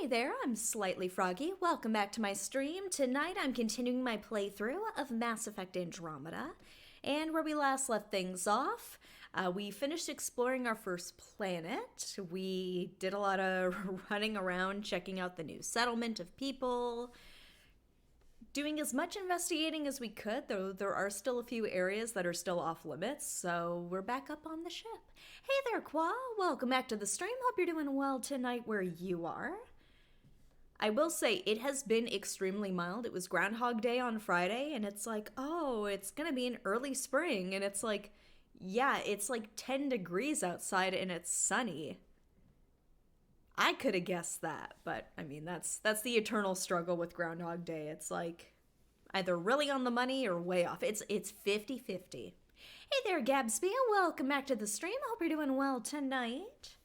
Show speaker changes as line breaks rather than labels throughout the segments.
Hey there, I'm Slightly Froggy. Welcome back to my stream. Tonight I'm continuing my playthrough of Mass Effect Andromeda. And where we last left things off, we finished exploring our first planet. We did a lot of running around, checking out the new settlement of people, doing as much investigating as we could, though there are still a few areas that are still off limits, so we're back up on the ship. Hey there, Qua. Welcome back to the stream. Hope you're doing well tonight where you are. I will say, it has been extremely mild. It was Groundhog Day on Friday, and it's like, oh, it's gonna be an early spring, and it's like, yeah, it's like 10 degrees outside and it's sunny. I could have guessed that, but I mean, that's the eternal struggle with Groundhog Day. It's like either really on the money or way off. It's 50-50. Hey there, Gabsby. Welcome back to the stream. I hope you're doing well tonight.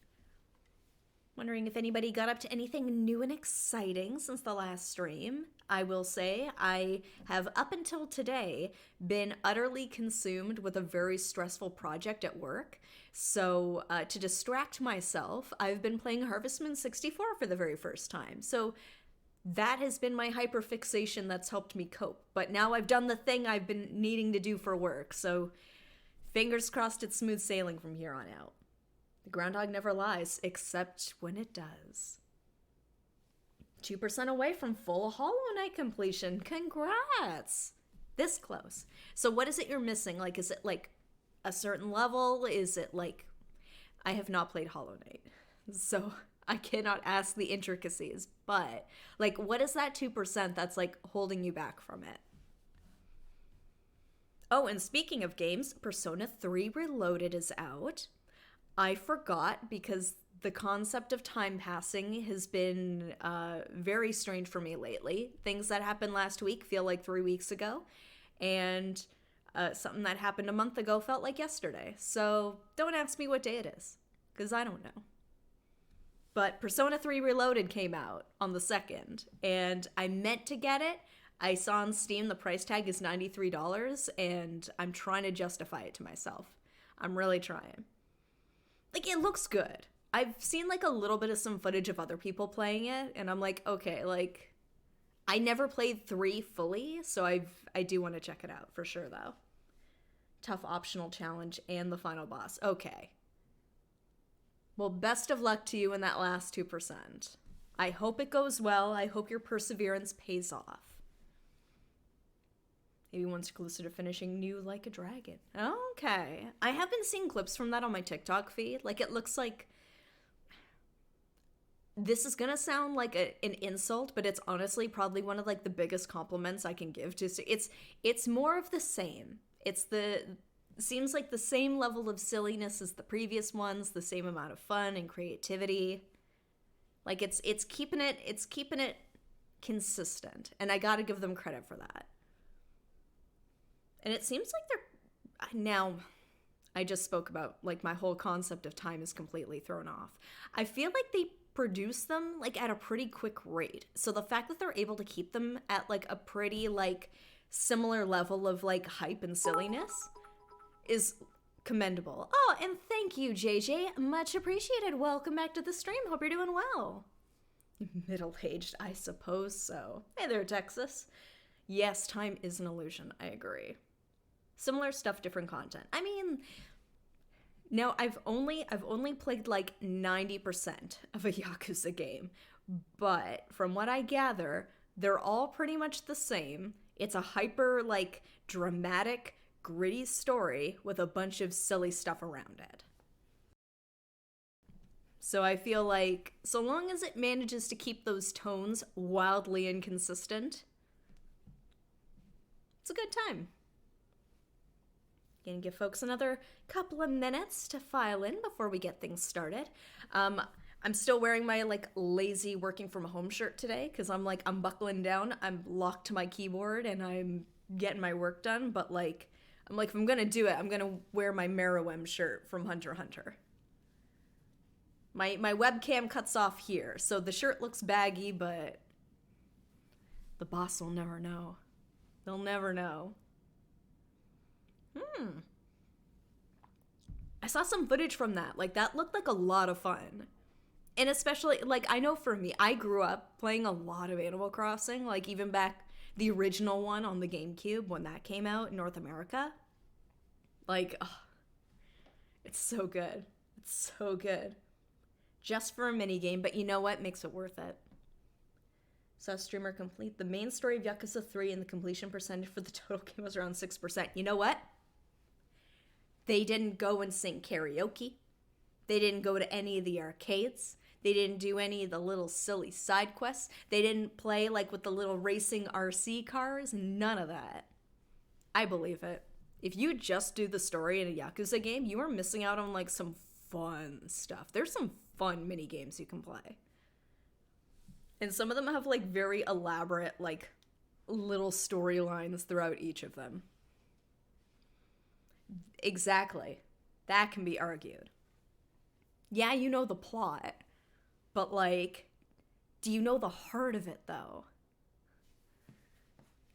Wondering if anybody got up to anything new and exciting since the last stream. I will say I have, up until today, been utterly consumed with a very stressful project at work. So to distract myself, I've been playing Harvest Moon 64 for the very first time. So that has been my hyperfixation that's helped me cope. But now I've done the thing I've been needing to do for work. So fingers crossed it's smooth sailing from here on out. The groundhog never lies, except when it does. 2% away from full Hollow Knight completion. Congrats! This close. So what is it you're missing? Like, is it like a certain level? Is it like... I have not played Hollow Knight, so I cannot ask the intricacies. But, like, what is that 2% that's, like, holding you back from it? Oh, and speaking of games, Persona 3 Reloaded is out. I forgot because the concept of time passing has been very strange for me lately. Things that happened last week feel like 3 weeks ago, and something that happened a month ago felt like yesterday. So don't ask me what day it is, because I don't know. But Persona 3 Reloaded came out on the 2nd, and I meant to get it. I saw on Steam the price tag is $93, and I'm trying to justify it to myself. I'm really trying. Like, it looks good. I've seen, like, a little bit of some footage of other people playing it, and I'm like, okay, like, I never played 3 fully, so I do want to check it out, for sure, though. Tough optional challenge and the final boss. Okay. Well, best of luck to you in that last 2%. I hope it goes well. I hope your perseverance pays off. Maybe once closer to finishing New Like a Dragon. Okay. I have been seeing clips from that on my TikTok feed. Like, it looks like... This is gonna sound like an insult, but it's honestly probably one of, like, the biggest compliments I can give to... It's more of the same. Seems like the same level of silliness as the previous ones, the same amount of fun and creativity. Like, it's keeping it consistent, and I gotta give them credit for that. And it seems like they're... Now, I just spoke about, like, my whole concept of time is completely thrown off. I feel like they produce them, like, at a pretty quick rate. So the fact that they're able to keep them at, like, a pretty, like, similar level of, like, hype and silliness is commendable. Oh, and thank you, JJ. Much appreciated. Welcome back to the stream. Hope you're doing well. Middle-aged, I suppose so. Hey there, Texas. Yes, time is an illusion. I agree. Similar stuff, different content. I mean, now I've only played like 90% of a Yakuza game, but from what I gather, they're all pretty much the same. It's a hyper, like, dramatic, gritty story with a bunch of silly stuff around it. So I feel like, so long as it manages to keep those tones wildly inconsistent, it's a good time. Gonna give folks another couple of minutes to file in before we get things started. I'm still wearing my, like, lazy working from home shirt today because I'm buckling down. I'm locked to my keyboard and I'm getting my work done. But, like, if I'm gonna do it, I'm gonna wear my Meruem shirt from Hunter x Hunter. My webcam cuts off here, so the shirt looks baggy, but the boss will never know. They'll never know. I saw some footage from that. Like, that looked like a lot of fun. And especially, like, I know for me, I grew up playing a lot of Animal Crossing, like, even back the original one on the GameCube when that came out in North America. Like, ugh, it's so good. It's so good. Just for a mini game, but you know what? Makes it worth it. So, streamer complete. The main story of Yakuza 3 and the completion percentage for the total game was around 6%. You know what? They didn't go and sing karaoke. They didn't go to any of the arcades. They didn't do any of the little silly side quests. They didn't play like with the little racing RC cars. None of that. I believe it. If you just do the story in a Yakuza game, you are missing out on like some fun stuff. There's some fun mini games you can play. And some of them have like very elaborate like little storylines throughout each of them. Exactly. That can be argued. Yeah, you know the plot, but like, do you know the heart of it though?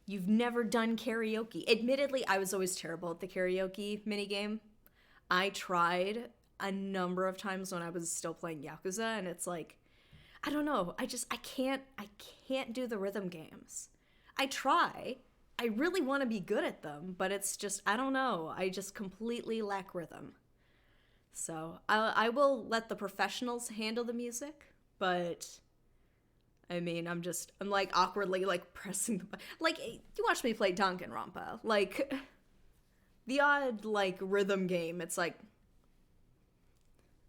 You've never done karaoke. Admittedly, I was always terrible at the karaoke minigame. I tried a number of times when I was still playing Yakuza, and it's like, I don't know. I can't do the rhythm games. I try. I really want to be good at them, but it's just, I don't know. I just completely lack rhythm. So I will let the professionals handle the music, but I mean, I'm like awkwardly like pressing the button. Like, you watch me play Danganronpa. Like, the odd like rhythm game, it's like,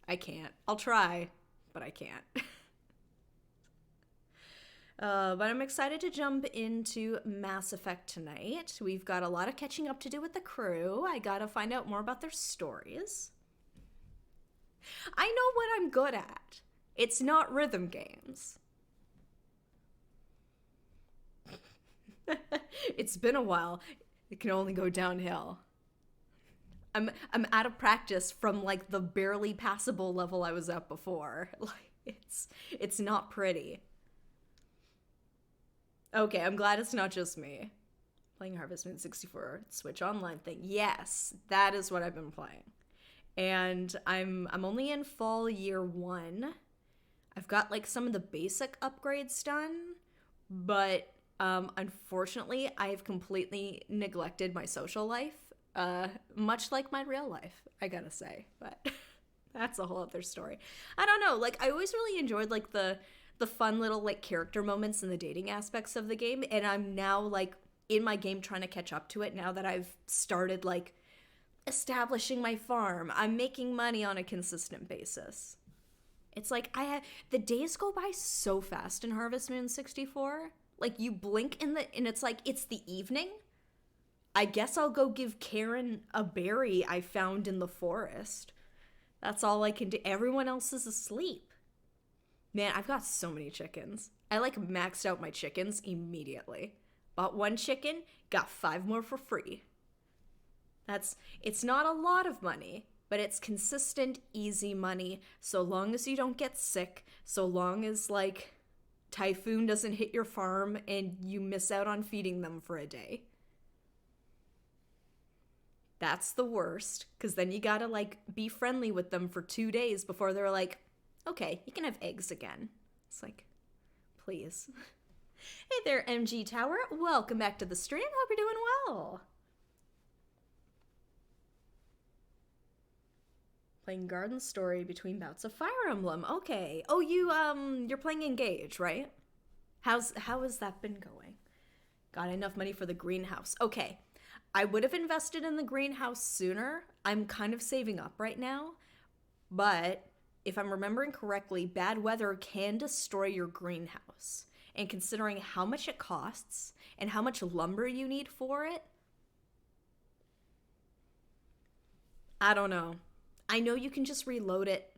I can't. I'll try, but I can't. But I'm excited to jump into Mass Effect tonight. We've got a lot of catching up to do with the crew. I gotta find out more about their stories. I know what I'm good at. It's not rhythm games. It's been a while. It can only go downhill. I'm out of practice from like the barely passable level I was at before. Like, it's not pretty. Okay, I'm glad it's not just me. Playing Harvest Moon 64 Switch Online thing. Yes, that is what I've been playing. And I'm only in fall year 1. I've got like some of the basic upgrades done, but unfortunately, I've completely neglected my social life, much like my real life, I gotta say. But that's a whole other story. I don't know, like I always really enjoyed like the fun little like character moments and the dating aspects of the game, and I'm now like in my game trying to catch up to it now that I've started like establishing my farm. I'm making money on a consistent basis. It's like the days go by so fast in Harvest Moon 64. Like you blink and it's like it's the evening. I guess I'll go give Karen a berry I found in the forest. That's all I can do. Everyone else is asleep. Man, I've got so many chickens. I like maxed out my chickens immediately. Bought 1 chicken, got 5 more for free. It's not a lot of money, but it's consistent, easy money, so long as you don't get sick, so long as like typhoon doesn't hit your farm and you miss out on feeding them for a day. That's the worst, because then you gotta like be friendly with them for 2 days before they're like, okay, you can have eggs again. It's like, please. Hey there, MG Tower. Welcome back to the stream. Hope you're doing well. Playing Garden Story between bouts of Fire Emblem. Okay. Oh, you're playing Engage, right? How has that been going? Got enough money for the greenhouse. Okay. I would have invested in the greenhouse sooner. I'm kind of saving up right now. But if I'm remembering correctly, bad weather can destroy your greenhouse. And considering how much it costs and how much lumber you need for it, I don't know. I know you can just reload it,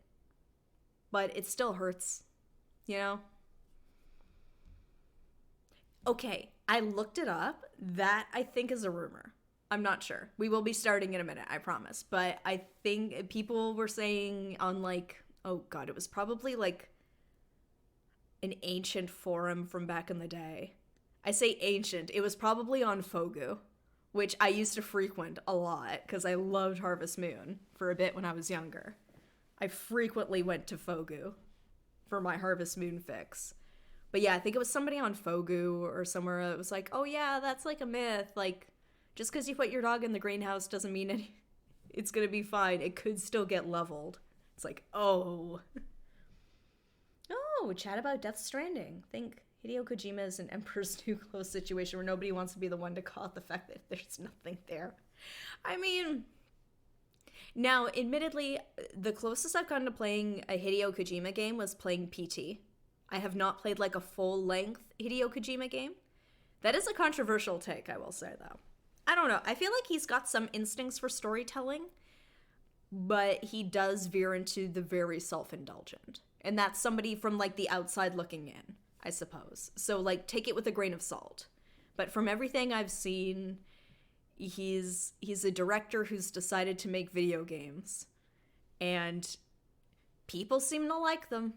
but it still hurts, you know? Okay, I looked it up. That, I think, is a rumor. I'm not sure. We will be starting in a minute, I promise. But I think people were saying on like, oh god, it was probably like an ancient forum from back in the day. I say ancient. It was probably on Fogu, which I used to frequent a lot because I loved Harvest Moon for a bit when I was younger. I frequently went to Fogu. for my Harvest Moon fix. But yeah, I think it was somebody on Fogu or somewhere that was like, oh yeah, that's like a myth. Like, just because you put your dog in the greenhouse doesn't mean it's gonna be fine. It could still get leveled. It's like, oh. Oh, chat about Death Stranding. Think Hideo Kojima is an Emperor's New Clothes situation where nobody wants to be the one to call out the fact that there's nothing there. I mean, now, admittedly, the closest I've gotten to playing a Hideo Kojima game was playing PT. I have not played like a full-length Hideo Kojima game. That is a controversial take, I will say, though. I don't know. I feel like he's got some instincts for storytelling, but he does veer into the very self-indulgent. And that's somebody from, like, the outside looking in, I suppose. So, like, take it with a grain of salt. But from everything I've seen, he's a director who's decided to make video games. And people seem to like them.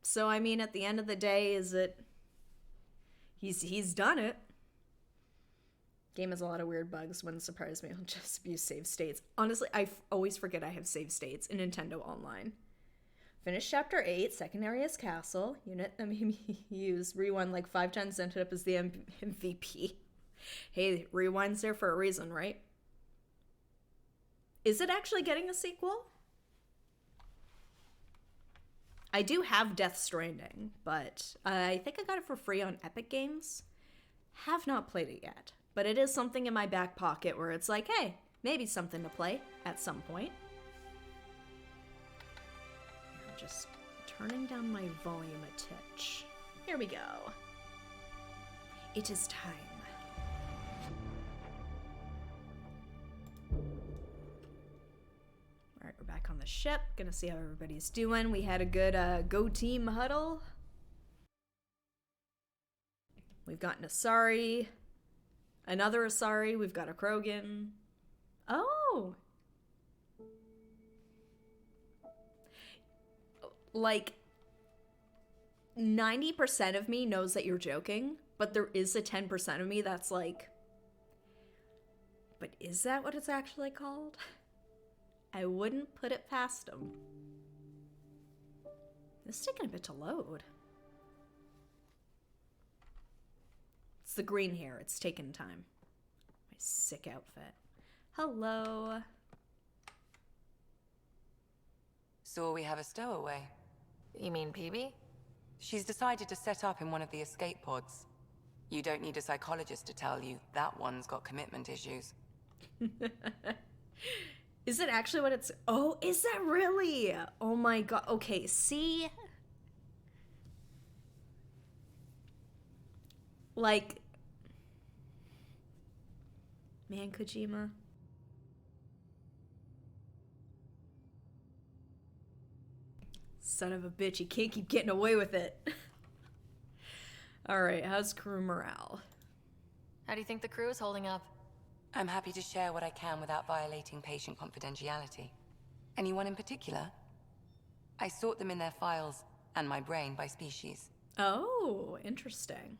So, I mean, at the end of the day, is it... He's done it. Game has a lot of weird bugs. Wouldn't surprise me. I'll just use save states. Honestly, I always forget I have save states in Nintendo Online. Finished Chapter 8, Secondarius Castle. Unit that made me use Rewind like 5 times, ended up as the MVP. Hey, Rewind's there for a reason, right? Is it actually getting a sequel? I do have Death Stranding, but I think I got it for free on Epic Games. Have not played it yet, but it is something in my back pocket where it's like, hey, maybe something to play at some point. I'm just turning down my volume a titch. Here we go. It is time. Alright, we're back on the ship. Gonna see how everybody's doing. We had a good go team huddle. We've got an Asari. Another Asari. We've got a Krogan. Oh! Like, 90% of me knows that you're joking, but there is a 10% of me that's like, but is that what it's actually called? I wouldn't put it past them. It's taking a bit to load. It's the green hair. It's taking time. My sick outfit. Hello.
So we have a stowaway.
You mean PB?
She's decided to set up in one of the escape pods. You don't need a psychologist to tell you that one's got commitment issues.
Is it actually what it's... Oh, is that really? Oh my god. Okay, see? Like... Man, Kojima. Son of a bitch, you can't keep getting away with it. Alright, how's crew morale?
How do you think the crew is holding up?
I'm happy to share what I can without violating patient confidentiality. Anyone in particular? I sort them in their files and my brain by species.
Oh, interesting.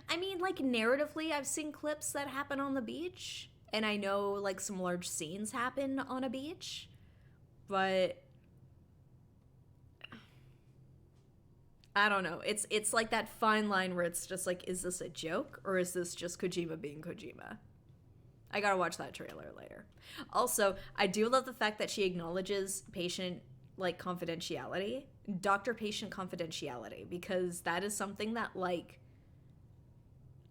I mean, like, narratively, I've seen clips that happen on the beach, and I know, like, some large scenes happen on a beach, but... I don't know. It's like that fine line where it's just like, is this a joke or is this just Kojima being Kojima? I gotta watch that trailer later. Also, I do love the fact that she acknowledges patient, like, confidentiality. Doctor-patient confidentiality. Because that is something that, like...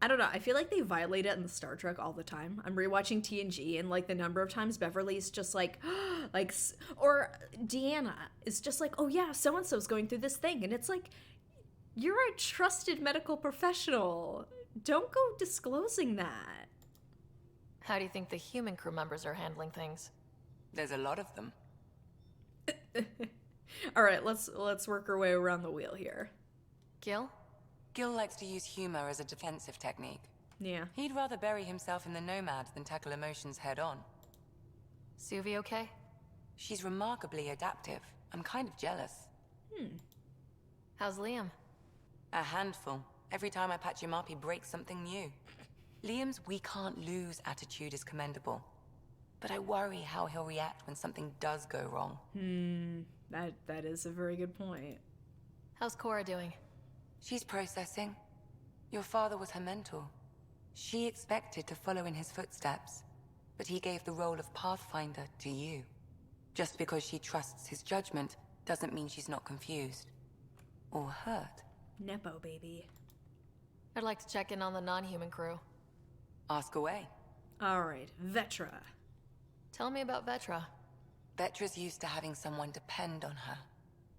I don't know. I feel like they violate it in Star Trek all the time. I'm rewatching TNG and, like, the number of times Beverly's just like, like... Or Deanna is just like, oh yeah, so-and-so's going through this thing. And it's like... You're a trusted medical professional. Don't go disclosing that.
How do you think the human crew members are handling things?
There's a lot of them.
All right, let's work our way around the wheel here.
Gil?
Gil likes to use humor as a defensive technique.
Yeah.
He'd rather bury himself in the Nomad than tackle emotions head on.
Suvi okay?
She's remarkably adaptive. I'm kind of jealous.
How's Liam?
A handful. Every time I patch him up, he breaks something new. Liam's we can't lose attitude is commendable. But I worry how he'll react when something does go wrong.
That is a very good point.
How's Cora doing?
She's processing. Your father was her mentor. She expected to follow in his footsteps, but he gave the role of Pathfinder to you. Just because she trusts his judgment doesn't mean she's not confused. Or hurt.
Nepo baby.
I'd like to check in on the non-human crew.
Ask away.
Alright, Vetra.
Tell me about Vetra.
Vetra's used to having someone depend on her.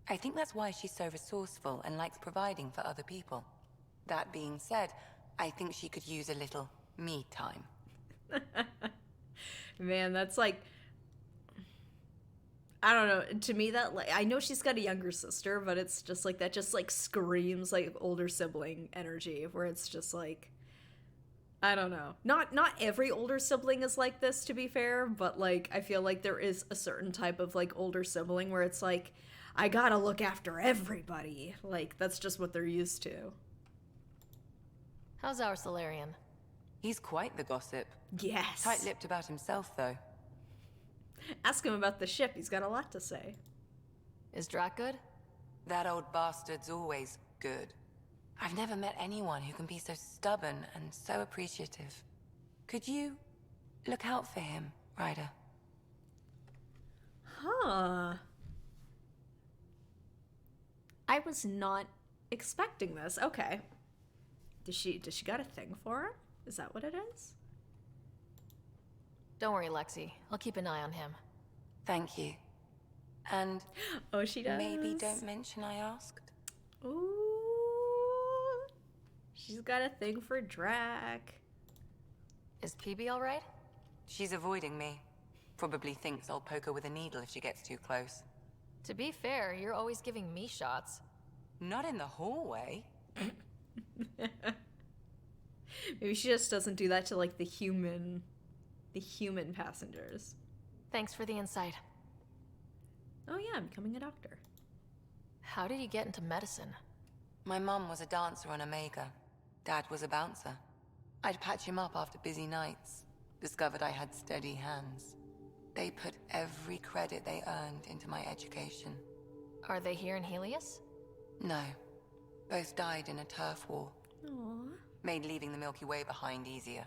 I think that's why she's so resourceful and likes providing for other people. That being said, I think she could use a little me time.
Man, that's like... I don't know. To me, that like I know she's got a younger sister, but it's just like that. Just like screams like older sibling energy, where it's just like, I don't know. Not every older sibling is like this, to be fair, but like I feel like there is a certain type of like older sibling where it's like, I gotta look after everybody. Like that's just what they're used to.
How's our Solarian?
He's quite the gossip.
Yes.
Tight-lipped about himself, though.
Ask him about the ship. He's got a lot to say.
Is Drac good?
That old bastard's always good. I've never met anyone who can be so stubborn and so appreciative. Could you look out for him, Ryder?
Huh. I was not expecting this. Okay. Does she got a thing for him? Is that what it is?
Don't worry, Lexi. I'll keep an eye on him.
Thank you. And
Oh, she does.
maybe don't mention I asked.
Ooh. She's got a thing for Drac.
Is PB all right?
She's avoiding me. Probably thinks I'll poke her with a needle if she gets too close.
To be fair, you're always giving me shots.
Not in the hallway.
Maybe she just doesn't do that to like the human passengers.
Thanks for the insight.
Oh yeah, I'm becoming a doctor.
How did you get into medicine?
My mum was a dancer on Omega. Dad was a bouncer. I'd patch him up after busy nights. Discovered I had steady hands. They put every credit they earned into my education.
Are they here in Helios?
No. Both died in a turf war.
Aww.
Made leaving the Milky Way behind easier.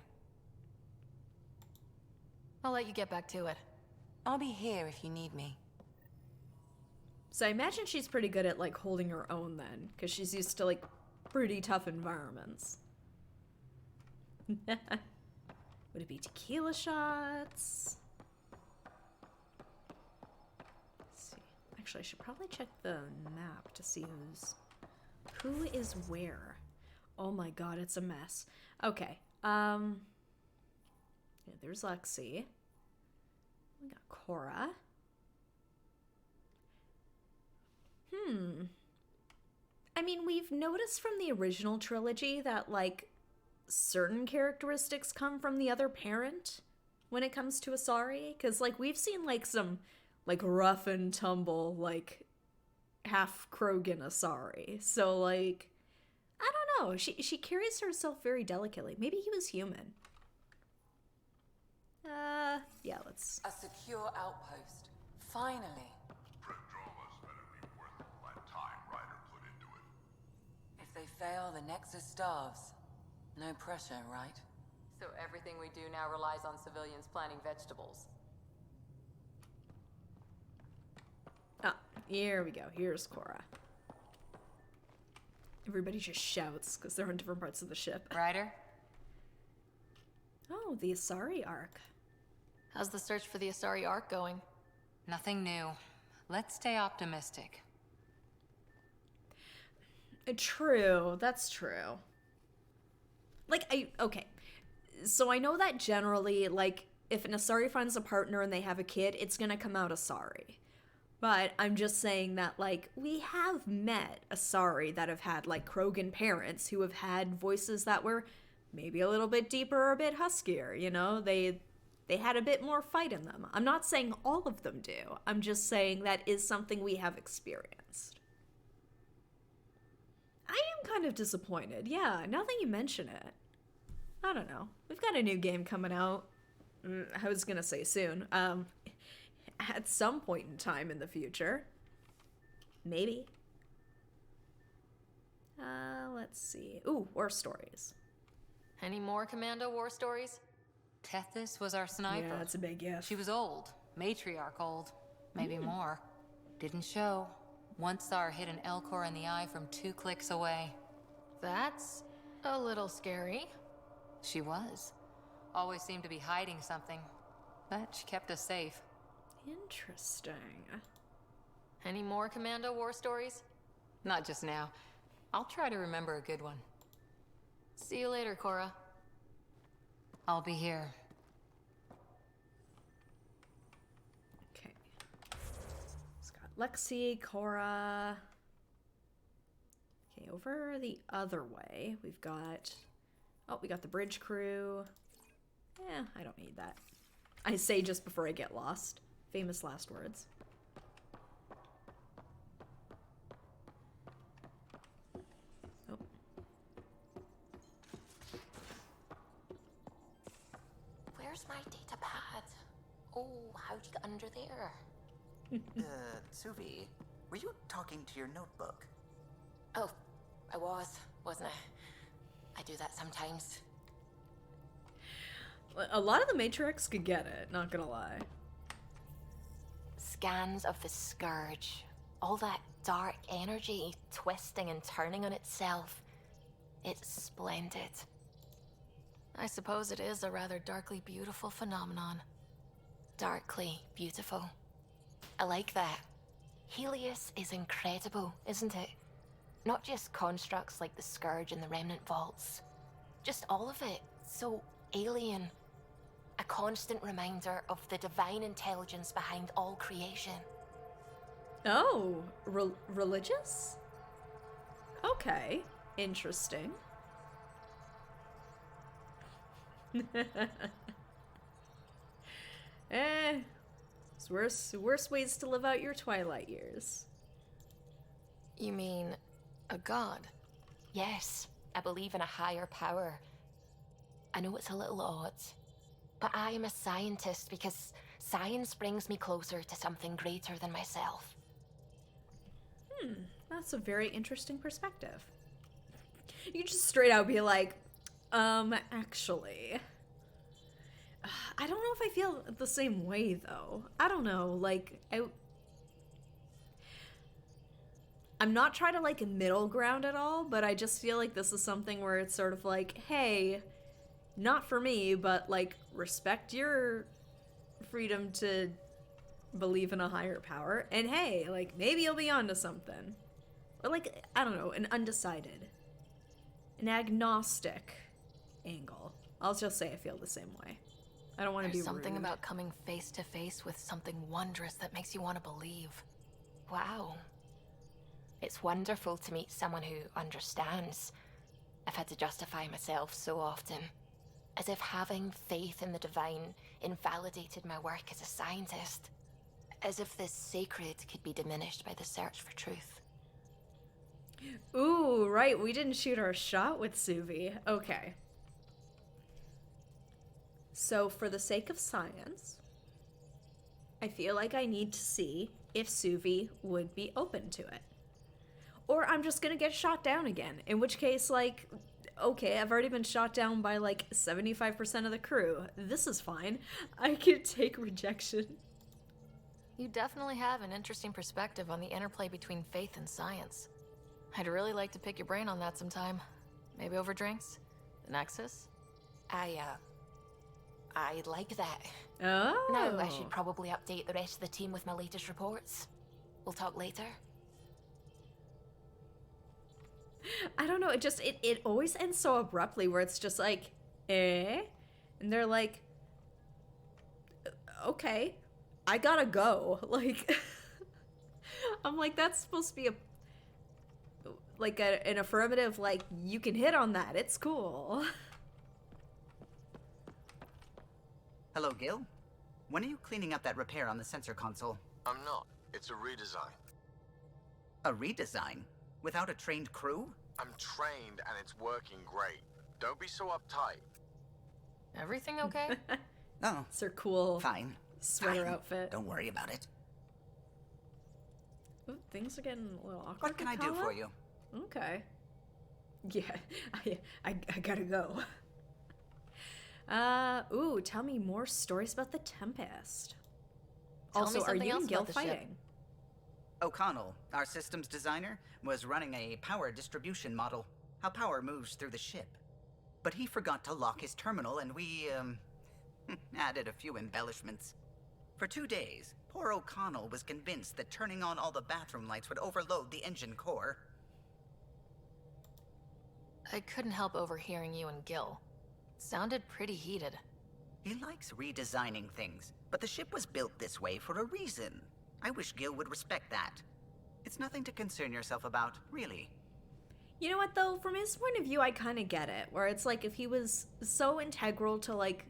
I'll let you get back to it.
I'll be here if you need me.
So I imagine she's pretty good at like holding her own then, because she's used to like pretty tough environments. Would it be tequila shots? Let's see. Actually, I should probably check the map to see who is where. Oh my god, it's a mess. Okay. Yeah, there's Lexi. We got Cora. I mean, we've noticed from the original trilogy that, like, certain characteristics come from the other parent when it comes to Asari. Because, like, we've seen, like, some, like, rough and tumble, like, half Krogan Asari. So, like, I don't know. She carries herself very delicately. Maybe he was human. Yeah, let's...
A secure outpost. Finally.
Andromeda's better be worth all that time Ryder put into it.
If they fail, the Nexus starves. No pressure, right?
So everything we do now relies on civilians planting vegetables.
Ah, here we go. Here's Cora. Everybody just shouts because they're on different parts of the ship.
Ryder?
Oh, the Asari arc.
How's the search for the Asari Ark going?
Nothing new. Let's stay optimistic.
True, that's true. Like, okay. So I know that generally, like, if an Asari finds a partner and they have a kid, it's gonna come out Asari. But I'm just saying that, like, we have met Asari that have had, like, Krogan parents who have had voices that were maybe a little bit deeper or a bit huskier, you know? They had a bit more fight in them. I'm not saying all of them do. I'm just saying that is something we have experienced. I am kind of disappointed. Yeah, now that you mention it. I don't know. We've got a new game coming out. I was gonna say soon. At some point in time in the future. Maybe. Let's see. Ooh, war stories.
Any more Commando war stories?
Tethys was our sniper.
Yeah, that's a big gift.
She was old, matriarch old, maybe more. Didn't show. Once saw her hit an Elcor in the eye from 2 clicks away.
That's a little scary.
She was. Always seemed to be hiding something, but she kept us safe.
Interesting.
Any more Commando war stories?
Not just now. I'll try to remember a good one.
See you later, Cora.
I'll be here.
Okay. It's got Lexi, Cora. Okay, over the other way, we've got... Oh, we got the bridge crew. Yeah, I don't need that. I say just before I get lost. Famous last words. Oh.
Where's my data pad? Oh, how'd you get under there?
Suvi, were you talking to your notebook?
Oh, I wasn't I? I do that sometimes.
A lot of the Matrix could get it, not gonna lie.
Scans of the Scourge. All that dark energy twisting and turning on itself. It's splendid. I suppose it is a rather darkly beautiful phenomenon. Darkly beautiful. I like that. Helios is incredible, isn't it? Not just constructs like the Scourge and the Remnant Vaults. Just all of it. So alien. A constant reminder of the divine intelligence behind all creation.
Oh, religious? Okay, interesting. It's worse ways to live out your twilight years.
You mean a god? Yes, I believe in a higher power. I know it's a little odd, but I am a scientist because science brings me closer to something greater than myself.
That's a very interesting perspective. You just straight out be like, actually... I don't know if I feel the same way, though. I don't know, like, I'm not trying to, like, a middle ground at all, but I just feel like this is something where it's sort of like, hey, not for me, but, like, respect your freedom to believe in a higher power, and hey, like, maybe you'll be onto something. Or, like, I don't know, an undecided, an agnostic angle. I'll just say I feel the same way. I don't want to be
There's something
rude.
about coming face to face with something wondrous that makes you want to believe. Wow. It's wonderful to meet someone who understands. I've had to justify myself so often. As if having faith in the divine invalidated my work as a scientist. As if the sacred could be diminished by the search for truth.
Ooh, right, we didn't shoot our shot with Suvi. Okay. So, for the sake of science, I feel like I need to see if Suvi would be open to it. Or I'm just gonna get shot down again. In which case, like, okay, I've already been shot down by, like, 75% of the crew. This is fine. I can take rejection.
You definitely have an interesting perspective on the interplay between faith and science. I'd really like to pick your brain on that sometime. Maybe over drinks? The Nexus? I like that.
Oh.
Now I should probably update the rest of the team with my latest reports. We'll talk later.
I don't know, it always ends so abruptly where it's just like, eh? And they're like, okay, I gotta go. Like, I'm like, that's supposed to be an affirmative, like, you can hit on that, it's cool.
Hello, Gil. When are you cleaning up that repair on the sensor console?
I'm not. It's a redesign.
A redesign? Without a trained crew?
I'm trained and it's working great. Don't be so uptight.
Everything okay?
Oh,
It's her cool
fine.
sweater
Fine.
outfit.
Don't worry about it.
Ooh, things are getting a little awkward.
What can I do for you?
Okay. Yeah, I gotta go. Ooh, tell me more stories about the Tempest.
Tell me
Also, are
something
you
else
and Gil
about the ship.
fighting?
O'Connell, our systems designer, was running a power distribution model, how power moves through the ship. But he forgot to lock his terminal and we, added a few embellishments. For 2 days, poor O'Connell was convinced that turning on all the bathroom lights would overload the engine core.
I couldn't help overhearing you and Gil. Sounded pretty heated.
He likes redesigning things, but the ship was built this way for a reason. I wish Gil would respect that. It's nothing to concern yourself about, really.
You know what, though? From his point of view, I kind of get it. Where it's like, if he was so integral to, like,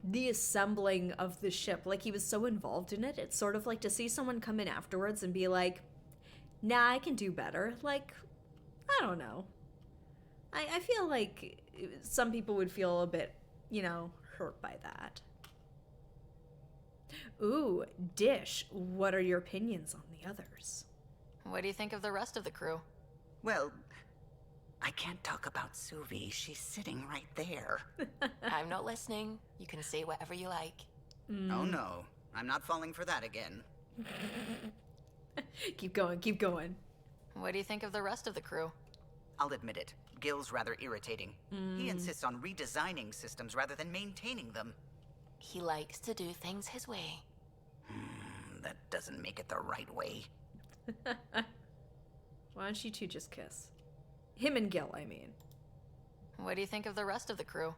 the assembling of the ship, like, he was so involved in it, it's sort of like to see someone come in afterwards and be like, nah, I can do better. Like, I don't know. I feel like some people would feel a bit, hurt by that. Ooh, Dish, what are your opinions on the others?
What do you think of the rest of the crew?
Well, I can't talk about Suvi. She's sitting right there.
I'm not listening. You can say whatever you like.
Oh no, I'm not falling for that again.
Keep going, keep going.
What do you think of the rest of the crew?
I'll admit it, Gil's rather irritating. He insists on redesigning systems rather than maintaining them.
He likes to do things his way.
That doesn't make it the right way.
Why don't you two just kiss? Him and Gil, I mean.
What do you think of the rest of the crew?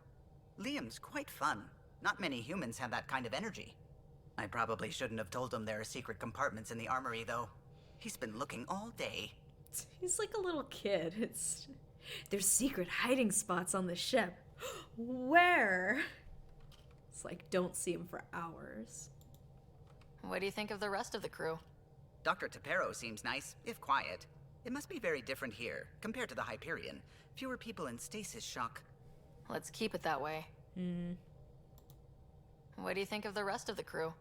Liam's quite fun. Not many humans have that kind of energy. I probably shouldn't have told him there are secret compartments in the armory, though. He's been looking all day.
He's like a little kid. There's secret hiding spots on the ship. Where? It's like, don't see him for hours.
What do you think of the rest of the crew?
Dr. Tapero seems nice, if quiet. It must be very different here, compared to the Hyperion. Fewer people in stasis shock.
Let's keep it that way. What do you think of the rest of the crew?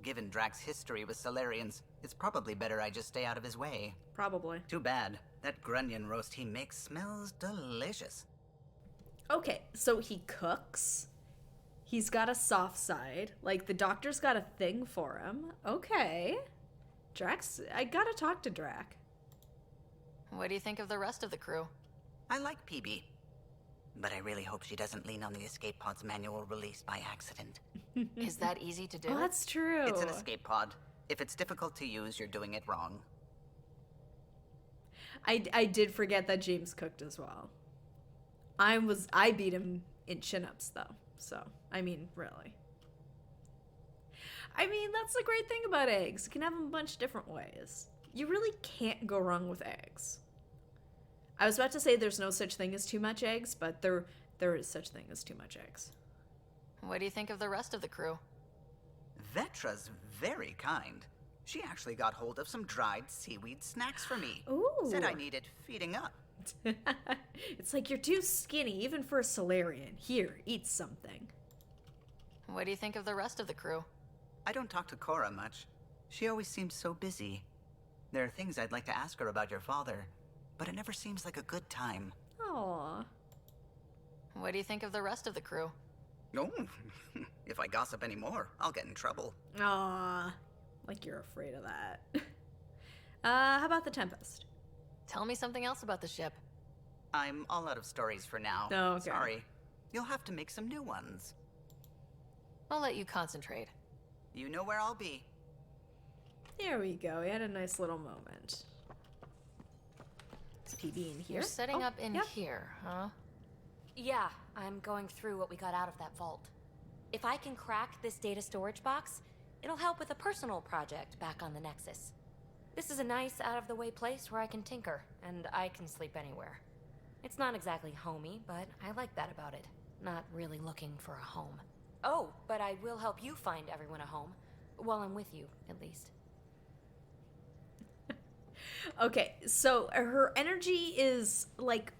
Given Drax's history with Solarians, it's probably better I just stay out of his way.
Probably.
Too bad. That grunion roast he makes smells delicious.
Okay, so he cooks. He's got a soft side. Like, the doctor's got a thing for him. Okay. Drax, I gotta talk to Drac.
What do you think of the rest of the crew?
I like PB. But I really hope she doesn't lean on the escape pod's manual release by accident.
Is that easy to do?
Oh, that's true.
It's an escape pod. If it's difficult to use, you're doing it wrong.
I did forget that James cooked as well. I beat him in chin-ups, though. So, I mean, really. I mean, that's the great thing about eggs. You can have them a bunch of different ways. You really can't go wrong with eggs. I was about to say there's no such thing as too much eggs, but there is such thing as too much eggs.
What do you think of the rest of the crew?
Vetra's very kind. She actually got hold of some dried seaweed snacks for me.
Ooh.
Said I needed feeding up.
It's like, you're too skinny, even for a Solarian. Here, eat something.
What do you think of the rest of the crew?
I don't talk to Cora much. She always seems so busy. There are things I'd like to ask her about your father, but it never seems like a good time.
Aww.
What do you think of the rest of the crew?
Oh, if I gossip anymore, I'll get in trouble.
Aww. Like you're afraid of that. How about the Tempest?
Tell me something else about the ship.
I'm all out of stories for now.
Oh, okay.
Sorry. You'll have to make some new ones.
I'll let you concentrate.
You know where I'll be.
There we go. We had a nice little moment. Is PB in here?
You're setting
Oh,
up in
yep.
here, huh?
Yeah, I'm going through what we got out of that vault. If I can crack this data storage box, it'll help with a personal project back on the Nexus. This is a nice, out-of-the-way place where I can tinker, and I can sleep anywhere. It's not exactly homey, but I like that about it. Not really looking for a home. Oh, but I will help you find everyone a home. While I'm with you, at least.
Okay, so her energy is like,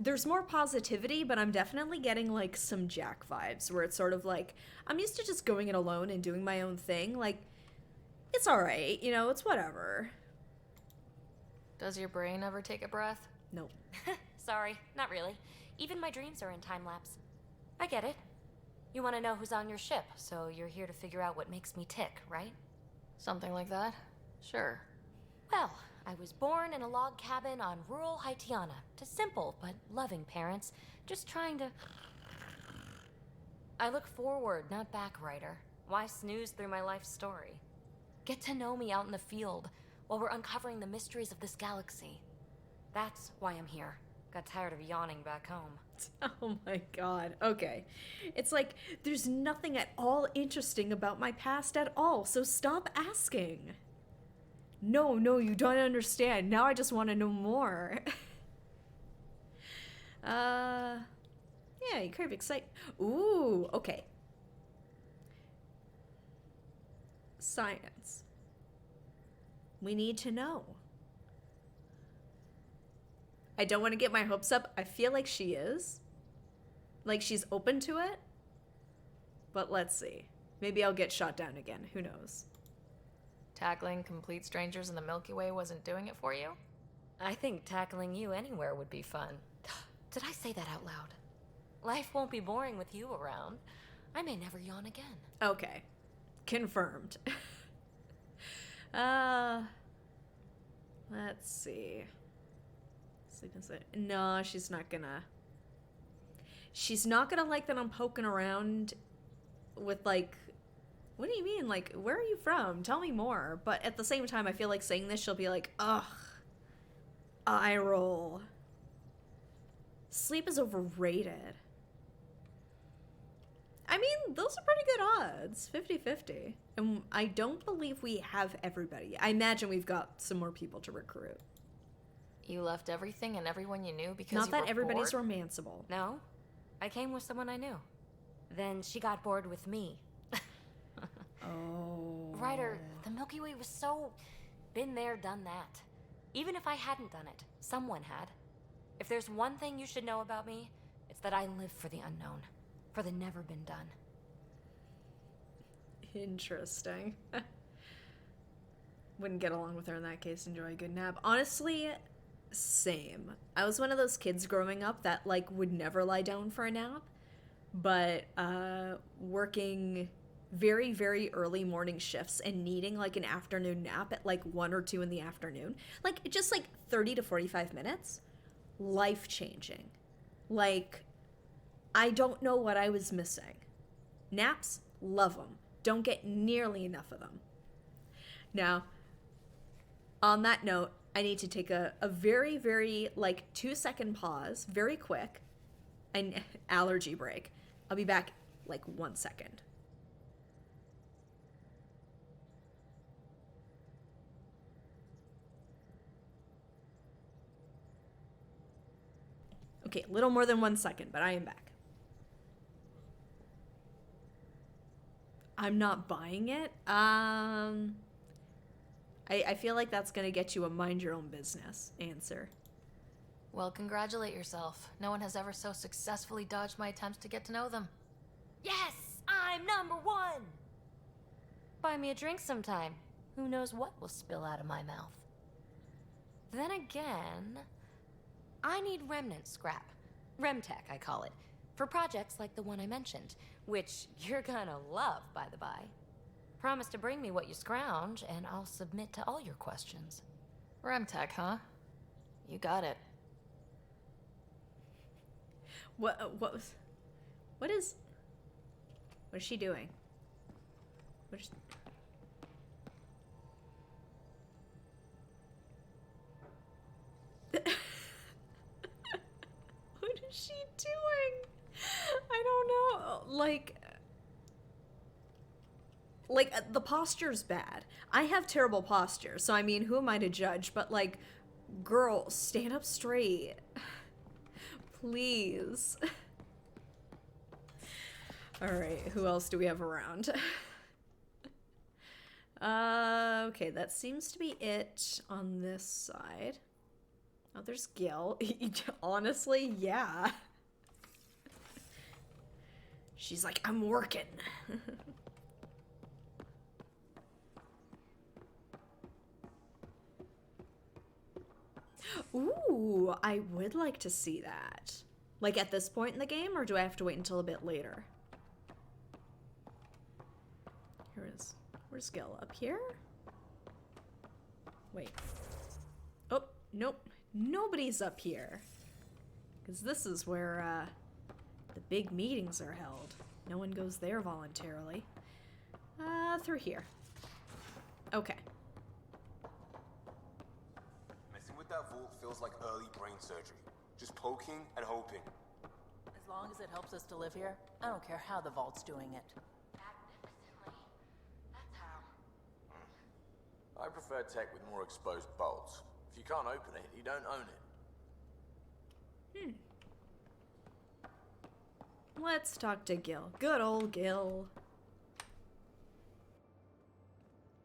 there's more positivity, but I'm definitely getting like some Jack vibes where it's sort of like, I'm used to just going it alone and doing my own thing. Like, It's alright, you know, it's whatever.
Does your brain ever take a breath?
Nope.
Sorry, not really. Even my dreams are in time lapse. I get it. You want to know who's on your ship, so you're here to figure out what makes me tick, right?
Something like that? Sure.
Well, I was born in a log cabin on rural Haitiana to simple but loving parents, just trying to... I look forward, not back, writer. Why snooze through my life story? Get to know me out in the field while we're uncovering the mysteries of this galaxy. That's why I'm here. Got tired of yawning back home.
Oh my god. Okay. It's like, there's nothing at all interesting about my past at all, so stop asking. No, you don't understand. Now I just want to know more. Yeah, you crave excite. Ooh, okay. Science. We need to know. I don't want to get my hopes up. I feel like she is. Like she's open to it. But let's see. Maybe I'll get shot down again. Who knows?
Tackling complete strangers in the Milky Way wasn't doing it for you?
I think tackling you anywhere would be fun. Did I say that out loud? Life won't be boring with you around. I may never yawn again.
Okay. Confirmed. Let's see. Sleep and sit. No, she's not gonna. She's not gonna like that I'm poking around with like, what do you mean? Like, where are you from? Tell me more. But at the same time, I feel like saying this, she'll be like, ugh, eye roll. Sleep is overrated. I mean, those are pretty good odds. 50-50. And I don't believe we have everybody. I imagine we've got some more people to recruit.
You left everything and everyone you knew because
Not
you
that
were
everybody's
bored?
romanceable.
No, I came with someone I knew. Then she got bored with me.
Oh.
Ryder, the Milky Way was so... been there, done that. Even if I hadn't done it, someone had. If there's one thing you should know about me, it's that I live for the unknown. For the never been done.
Interesting. Wouldn't get along with her in that case. Enjoy a good nap. Honestly, same. I was one of those kids growing up that like would never lie down for a nap, but working very, very early morning shifts and needing like an afternoon nap at like 1 or 2 in the afternoon, like just like 30 to 45 minutes, life changing. Like, I don't know what I was missing. Naps, love them. Don't get nearly enough of them. Now, on that note, I need to take a very, very, like, 2-second pause, very quick, an allergy break. I'll be back, like, 1 second. Okay, a little more than 1 second, but I am back. I'm not buying it. I feel like that's gonna get you a mind your own business answer.
Well, congratulate yourself. No one has ever so successfully dodged my attempts to get to know them.
Yes, I'm number 1! Buy me a drink sometime. Who knows what will spill out of my mouth. Then again, I need remnant scrap. Remtech, I call it. For projects like the one I mentioned, which you're gonna love, by the by. Promise to bring me what you scrounge, and I'll submit to all your questions.
Remtech, huh? You got it.
What is she doing? What is... What is she doing? I don't know. Like the posture's bad. I have terrible posture, so I mean, who am I to judge? But like, girl, stand up straight. Please. All right, who else do we have around? Okay, that seems to be it on this side. Oh, there's Gil. Honestly, yeah. She's like, I'm working. Ooh, I would like to see that. Like at this point in the game, or do I have to wait until a bit later? Where's Gil? Up here? Wait. Oh, nope. Nobody's up here. Because this is where, the big meetings are held. No one goes there voluntarily. Through here. Okay.
Messing with that vault feels like early brain surgery. Just poking and hoping.
As long as it helps us to live here, I don't care how the vault's doing it.
Magnificently. That's how.
I prefer tech with more exposed bolts. If you can't open it, you don't own it.
Let's talk to Gil. Good old Gil.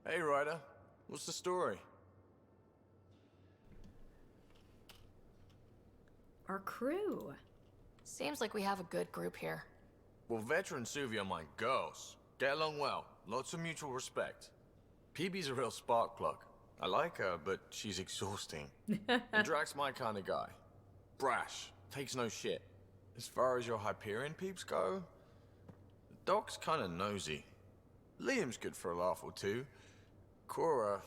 Hey, Ryder. What's the story?
Our crew.
Seems like we have a good group here.
Well, Vetra and Suvi are my girls. Get along well. Lots of mutual respect. PB's a real spark plug. I like her, but she's exhausting. And Drax's my kind of guy. Brash. Takes no shit. As far as your Hyperion peeps go, the Doc's kind of nosy. Liam's good for a laugh or two. Cora,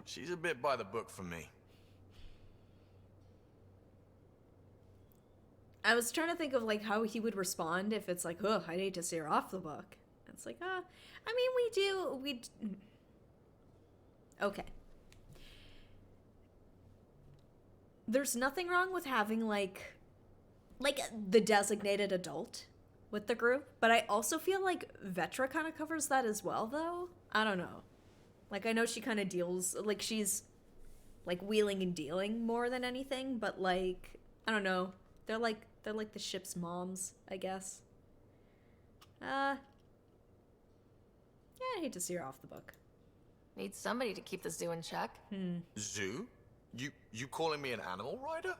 she's a bit by the book for me.
I was trying to think of like how he would respond if it's like, ugh, I'd hate to see her off the book. It's like, I mean, okay. There's nothing wrong with having like the designated adult with the group, but I also feel like Vetra kind of covers that as well, though. I don't know. Like, I know she kind of deals, like, she's, like, wheeling and dealing more than anything, but, like, I don't know. They're like the ship's moms, I guess. Yeah, I hate to see her off the book.
Need somebody to keep the zoo in check.
Zoo? You calling me an animal rider?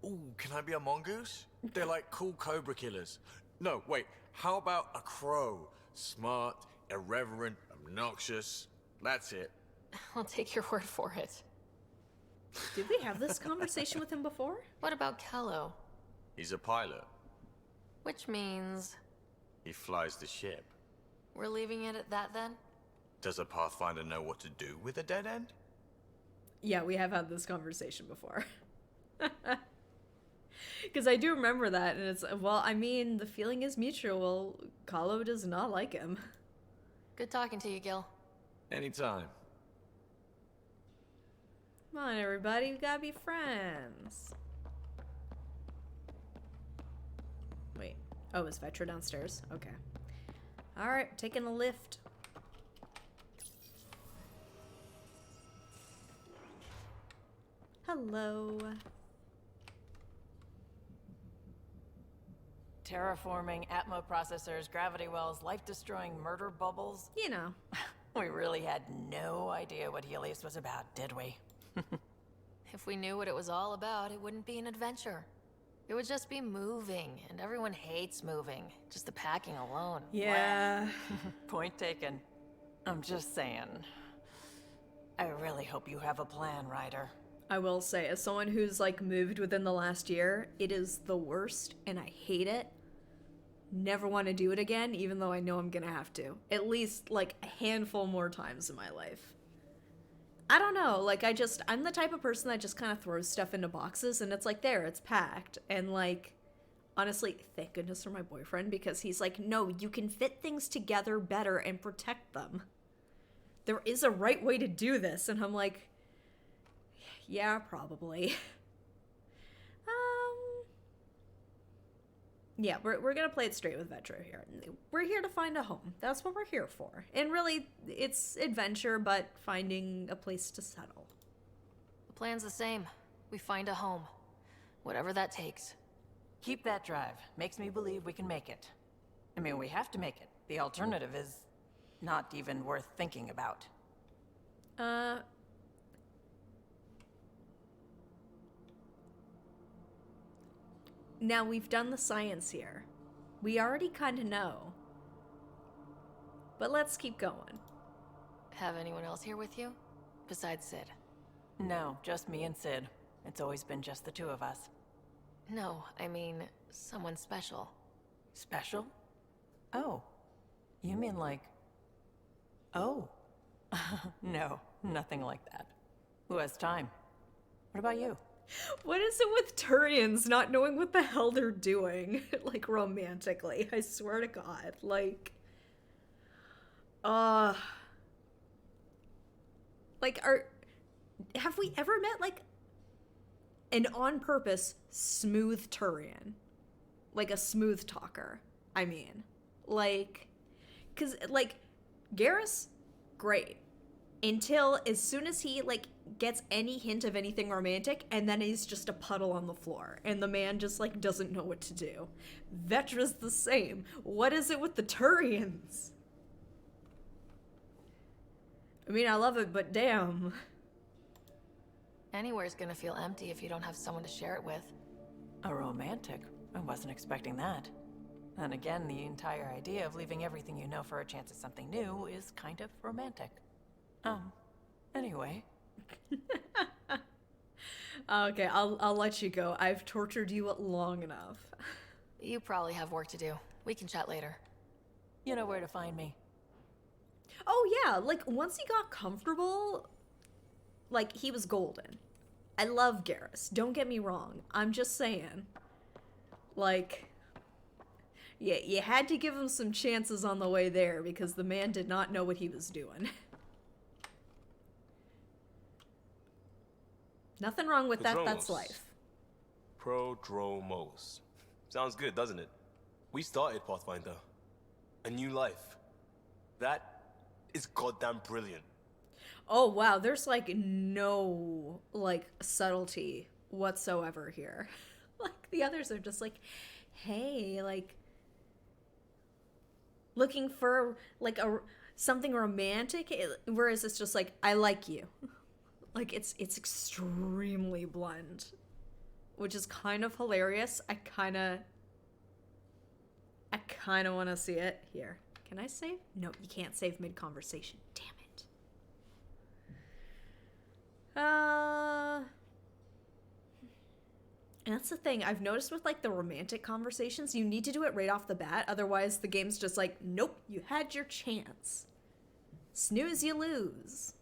Ooh, can I be a mongoose? They're like cool cobra killers. No, wait, how about a crow? Smart, irreverent, obnoxious. That's it.
I'll take your word for it.
Did we have this conversation with him before?
What about Kello?
He's a pilot.
Which means
He flies the ship.
we're leaving it at that then?
Does a Pathfinder know what to do with a dead end?
Yeah, we have had this conversation before. Because I do remember that, and it's, well, I mean, the feeling is mutual. Kahlo does not like him.
Good talking to you, Gil.
Anytime.
Come on, everybody, we gotta be friends. Wait. Oh, is Vetra downstairs? Okay. Alright, taking a lift. Hello.
Terraforming, Atmo processors, gravity wells, life-destroying murder bubbles.
You know.
We really had no idea what Helios was about, did we?
If we knew what it was all about, it wouldn't be an adventure. It would just be moving, and everyone hates moving. Just the packing alone.
Yeah.
Point taken. I'm just saying. I really hope you have a plan, Ryder.
I will say, as someone who's, like, moved within the last year, it is the worst, and I hate it. Never want to do it again, even though I know I'm gonna have to. At least, like, a handful more times in my life. I don't know, like, I'm the type of person that just kind of throws stuff into boxes, and it's like, there, it's packed. And, like, honestly, thank goodness for my boyfriend, because he's like, no, you can fit things together better and protect them. There is a right way to do this, and I'm like, yeah, probably. Yeah, we're gonna play it straight with Vetra here. We're here to find a home. That's what we're here for. And really, it's adventure, but finding a place to settle.
The plan's the same. We find a home. Whatever that takes.
Keep that drive. Makes me believe we can make it. I mean, we have to make it. The alternative is not even worth thinking about.
Now, we've done the science here. We already kind of know. But let's keep going.
Have anyone else here with you? Besides Sid?
No, just me and Sid. It's always been just the two of us.
No, I mean, someone special.
Special? Oh. You mean like... Oh. No, nothing like that. Who has time? What about you?
What is it with Turians not knowing what the hell they're doing? Like, romantically, I swear to God. Like, have we ever met, like, an on-purpose smooth Turian? Like, a smooth talker, I mean. Like, because, like, Garrus, great. Until as soon as he, like, gets any hint of anything romantic, and then he's just a puddle on the floor, and the man just, like, doesn't know what to do. Vetra's the same. What is it with the Turians? I mean, I love it, but damn.
Anywhere's gonna feel empty if you don't have someone to share it with.
A romantic? I wasn't expecting that. And again, the entire idea of leaving everything you know for a chance at something new is kind of romantic. Anyway.
Okay, I'll let you go. I've tortured you long enough.
You probably have work to do. We can chat later.
You know where to find me.
Oh yeah, like, once he got comfortable, like, he was golden. I love Garrus, don't get me wrong. I'm just saying. Like, yeah, you had to give him some chances on the way there because the man did not know what he was doing. Nothing wrong with that, that's life.
Prodromos. Sounds good, doesn't it? We started Pathfinder. A new life. That is goddamn brilliant.
Oh wow, there's like no, like, subtlety whatsoever here. Like, the others are just like, hey, like, looking for, like, something romantic, whereas it's just like, I like you. Like, it's extremely blunt, which is kind of hilarious. I kind of want to see it. Here, can I save? No, you can't save mid-conversation. Damn it. And that's the thing. I've noticed with, like, the romantic conversations, you need to do it right off the bat. Otherwise, the game's just like, nope, you had your chance. Snooze, you lose.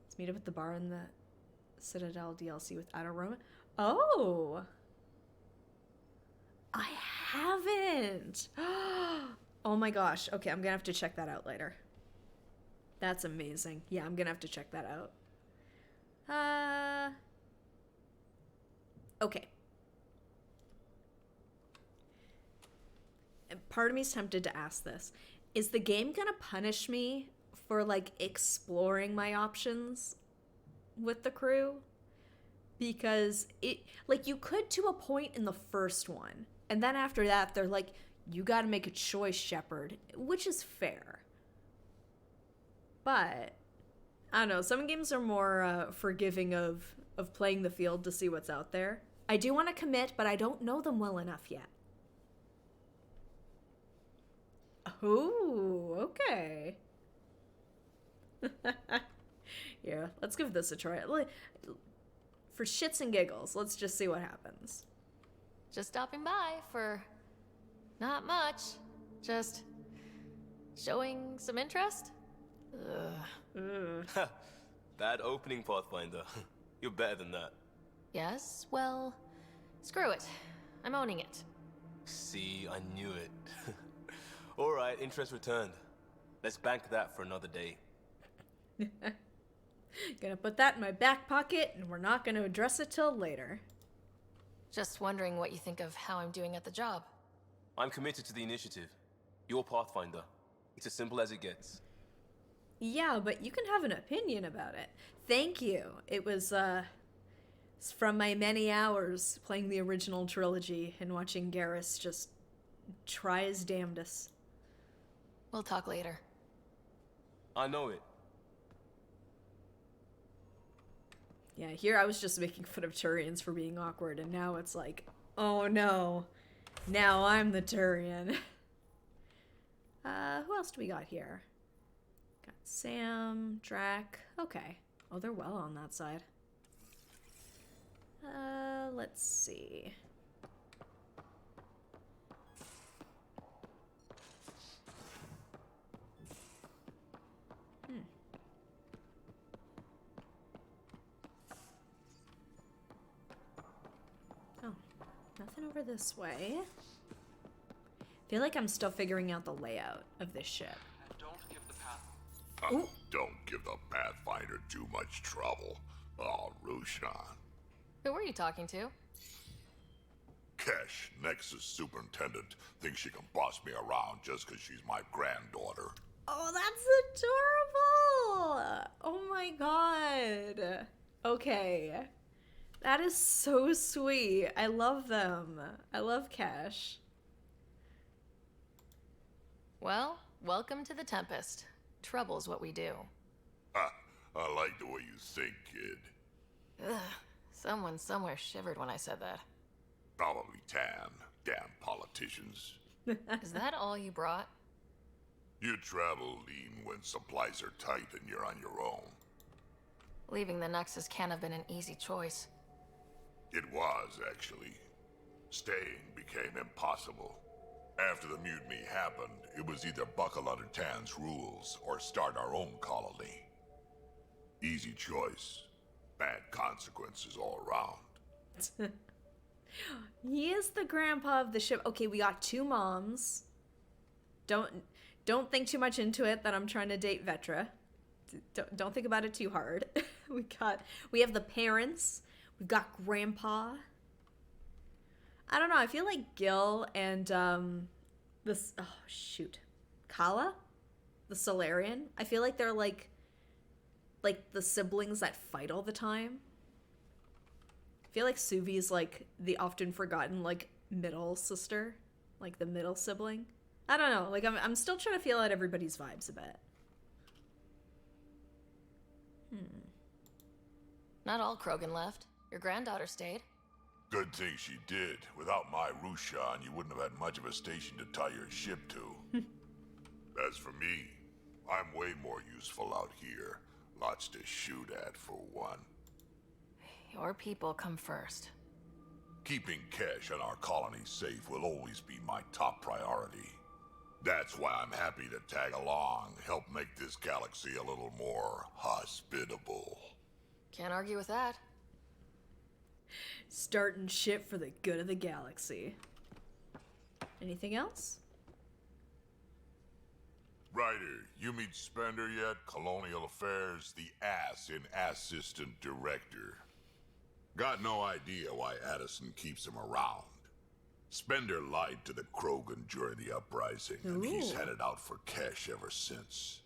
Let's meet up at the bar in the Citadel DLC with Andromeda. Oh! I haven't! Oh my gosh. Okay, I'm gonna have to check that out later. That's amazing. Yeah, I'm gonna have to check that out. Okay. And part of me's tempted to ask this. Is the game gonna punish me for, like, exploring my options with the crew? Because it, like, you could to a point in the first one, and then after that they're like, you gotta make a choice, Shepard, which is fair. But I don't know, some games are more forgiving of playing the field to see what's out there. I do want to commit, but I don't know them well enough yet. Oh, okay. Yeah, let's give this a try. For shits and giggles, let's just see what happens.
Just stopping by for not much. Just showing some interest?
That opening, Pathfinder. You're better than that.
Yes, well, screw it. I'm owning it.
See, I knew it. Alright, interest returned. Let's bank that for another day.
Gonna put that in my back pocket, and we're not gonna address it till later.
Just wondering what you think of how I'm doing at the job.
I'm committed to the initiative. You're Pathfinder. It's as simple as it gets.
Yeah, but you can have an opinion about it. Thank you. It was, it's from my many hours playing the original trilogy and watching Garrus just try his damnedest.
We'll talk later.
I know it.
Yeah, here I was just making fun of Turians for being awkward, and now it's like, oh no, now I'm the Turian. Who else do we got here? Got Sam, Drac, okay. Oh, they're well on that side. Let's see. Oh, nothing over this way. I feel like I'm still figuring out the layout of this ship. Ooh.
Don't give the Pathfinder too much trouble. Oh, Rushan.
Who were you talking to?
Kesh, Nexus Superintendent, thinks she can boss me around just because she's my granddaughter.
Oh, that's adorable! Oh my god. Okay. That is so sweet. I love them. I love Kesh.
Well, welcome to the Tempest. Trouble's what we do.
Ha, I like the way you think, kid.
Ugh, someone somewhere shivered when I said that.
Probably Tan. Damn politicians.
Is that all you brought?
You travel lean when supplies are tight and you're on your own.
Leaving the Nexus can't have been an easy choice.
It was, actually. Staying became impossible. After the mutiny happened, it was either buckle under Tan's rules or start our own colony. Easy choice. Bad consequences all around.
He is the grandpa of the ship. Okay, we got two moms. Don't think too much into it that I'm trying to date Vetra. Don't think about it too hard. We have the parents. We've got grandpa. I don't know. I feel like Gil and Kala, the Solarian. I feel like they're like the siblings that fight all the time. I feel like Suvi's like the often forgotten like middle sister, like the middle sibling. I don't know. Like I'm still trying to feel out everybody's vibes a bit.
Not all Krogan left. Your granddaughter stayed.
Good thing she did. Without my Rushan, you wouldn't have had much of a station to tie your ship to. As for me, I'm way more useful out here. Lots to shoot at, for one.
Your people come first.
Keeping Kesh and our colony safe will always be my top priority. That's why I'm happy to tag along, help make this galaxy a little more hospitable.
Can't argue with that.
Starting shit for the good of the galaxy. Anything else?
Ryder, you meet Spender yet? Colonial Affairs, the ass in Assistant Director. Got no idea why Addison keeps him around. Spender lied to the Krogan during the uprising, and he's headed out for Kesh ever since.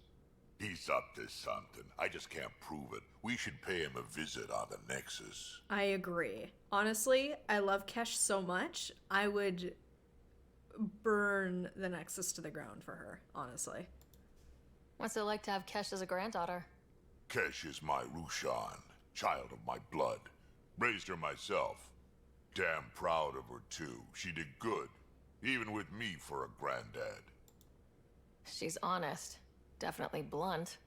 He's up to something. I just can't prove it. We should pay him a visit on the Nexus.
I agree. Honestly, I love Kesh so much, I would burn the Nexus to the ground for her, honestly.
What's it like to have Kesh as a granddaughter?
Kesh is my Rushan, child of my blood. Raised her myself. Damn proud of her, too. She did good, even with me for a granddad.
She's honest. Definitely blunt.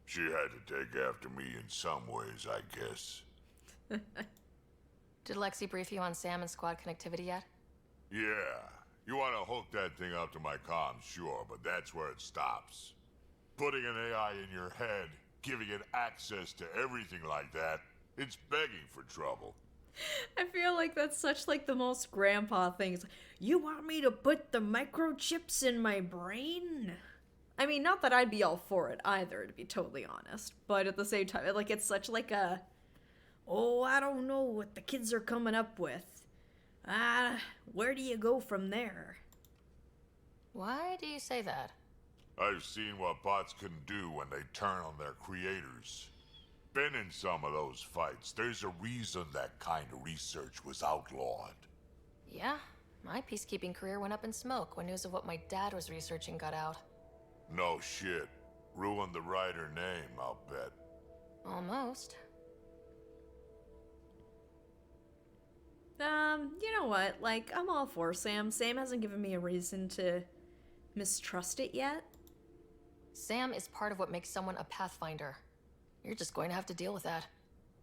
She had to take after me in some ways, I guess.
Did Lexi brief you on Sam and squad connectivity yet?
Yeah. You want to hook that thing up to my comms, sure, but that's where it stops. Putting an AI in your head, giving it access to everything like that, it's begging for trouble.
I feel like that's such like the most grandpa things. You want me to put the microchips in my brain? I mean, not that I'd be all for it either, to be totally honest. But at the same time, like it's such like a, oh, I don't know what the kids are coming up with. Where do you go from there?
Why do you say that?
I've seen what bots can do when they turn on their creators. Been in some of those fights. There's a reason that kind of research was outlawed.
Yeah, my peacekeeping career went up in smoke when news of what my dad was researching got out.
No shit. Ruined the writer name, I'll bet.
Almost.
You know what? Like, I'm all for Sam. Sam hasn't given me a reason to mistrust it yet.
Sam is part of what makes someone a Pathfinder. You're just going to have to deal with that.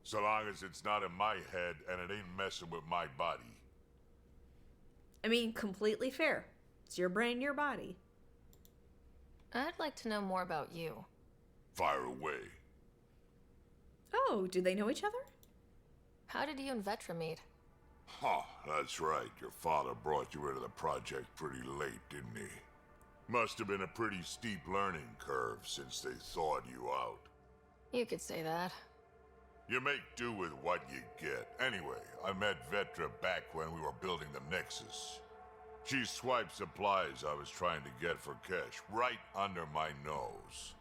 So long as it's not in my head and it ain't messing with my body.
I mean, completely fair. It's your brain, your body.
I'd like to know more about you.
Fire away.
Oh, do they know each other?
How did you and Vetra meet?
Huh, that's right. Your father brought you into the project pretty late, didn't he? Must have been a pretty steep learning curve since they thawed you out.
You could say that.
You make do with what you get. Anyway, I met Vetra back when we were building the Nexus. She swiped supplies I was trying to get for Kesh right under my nose.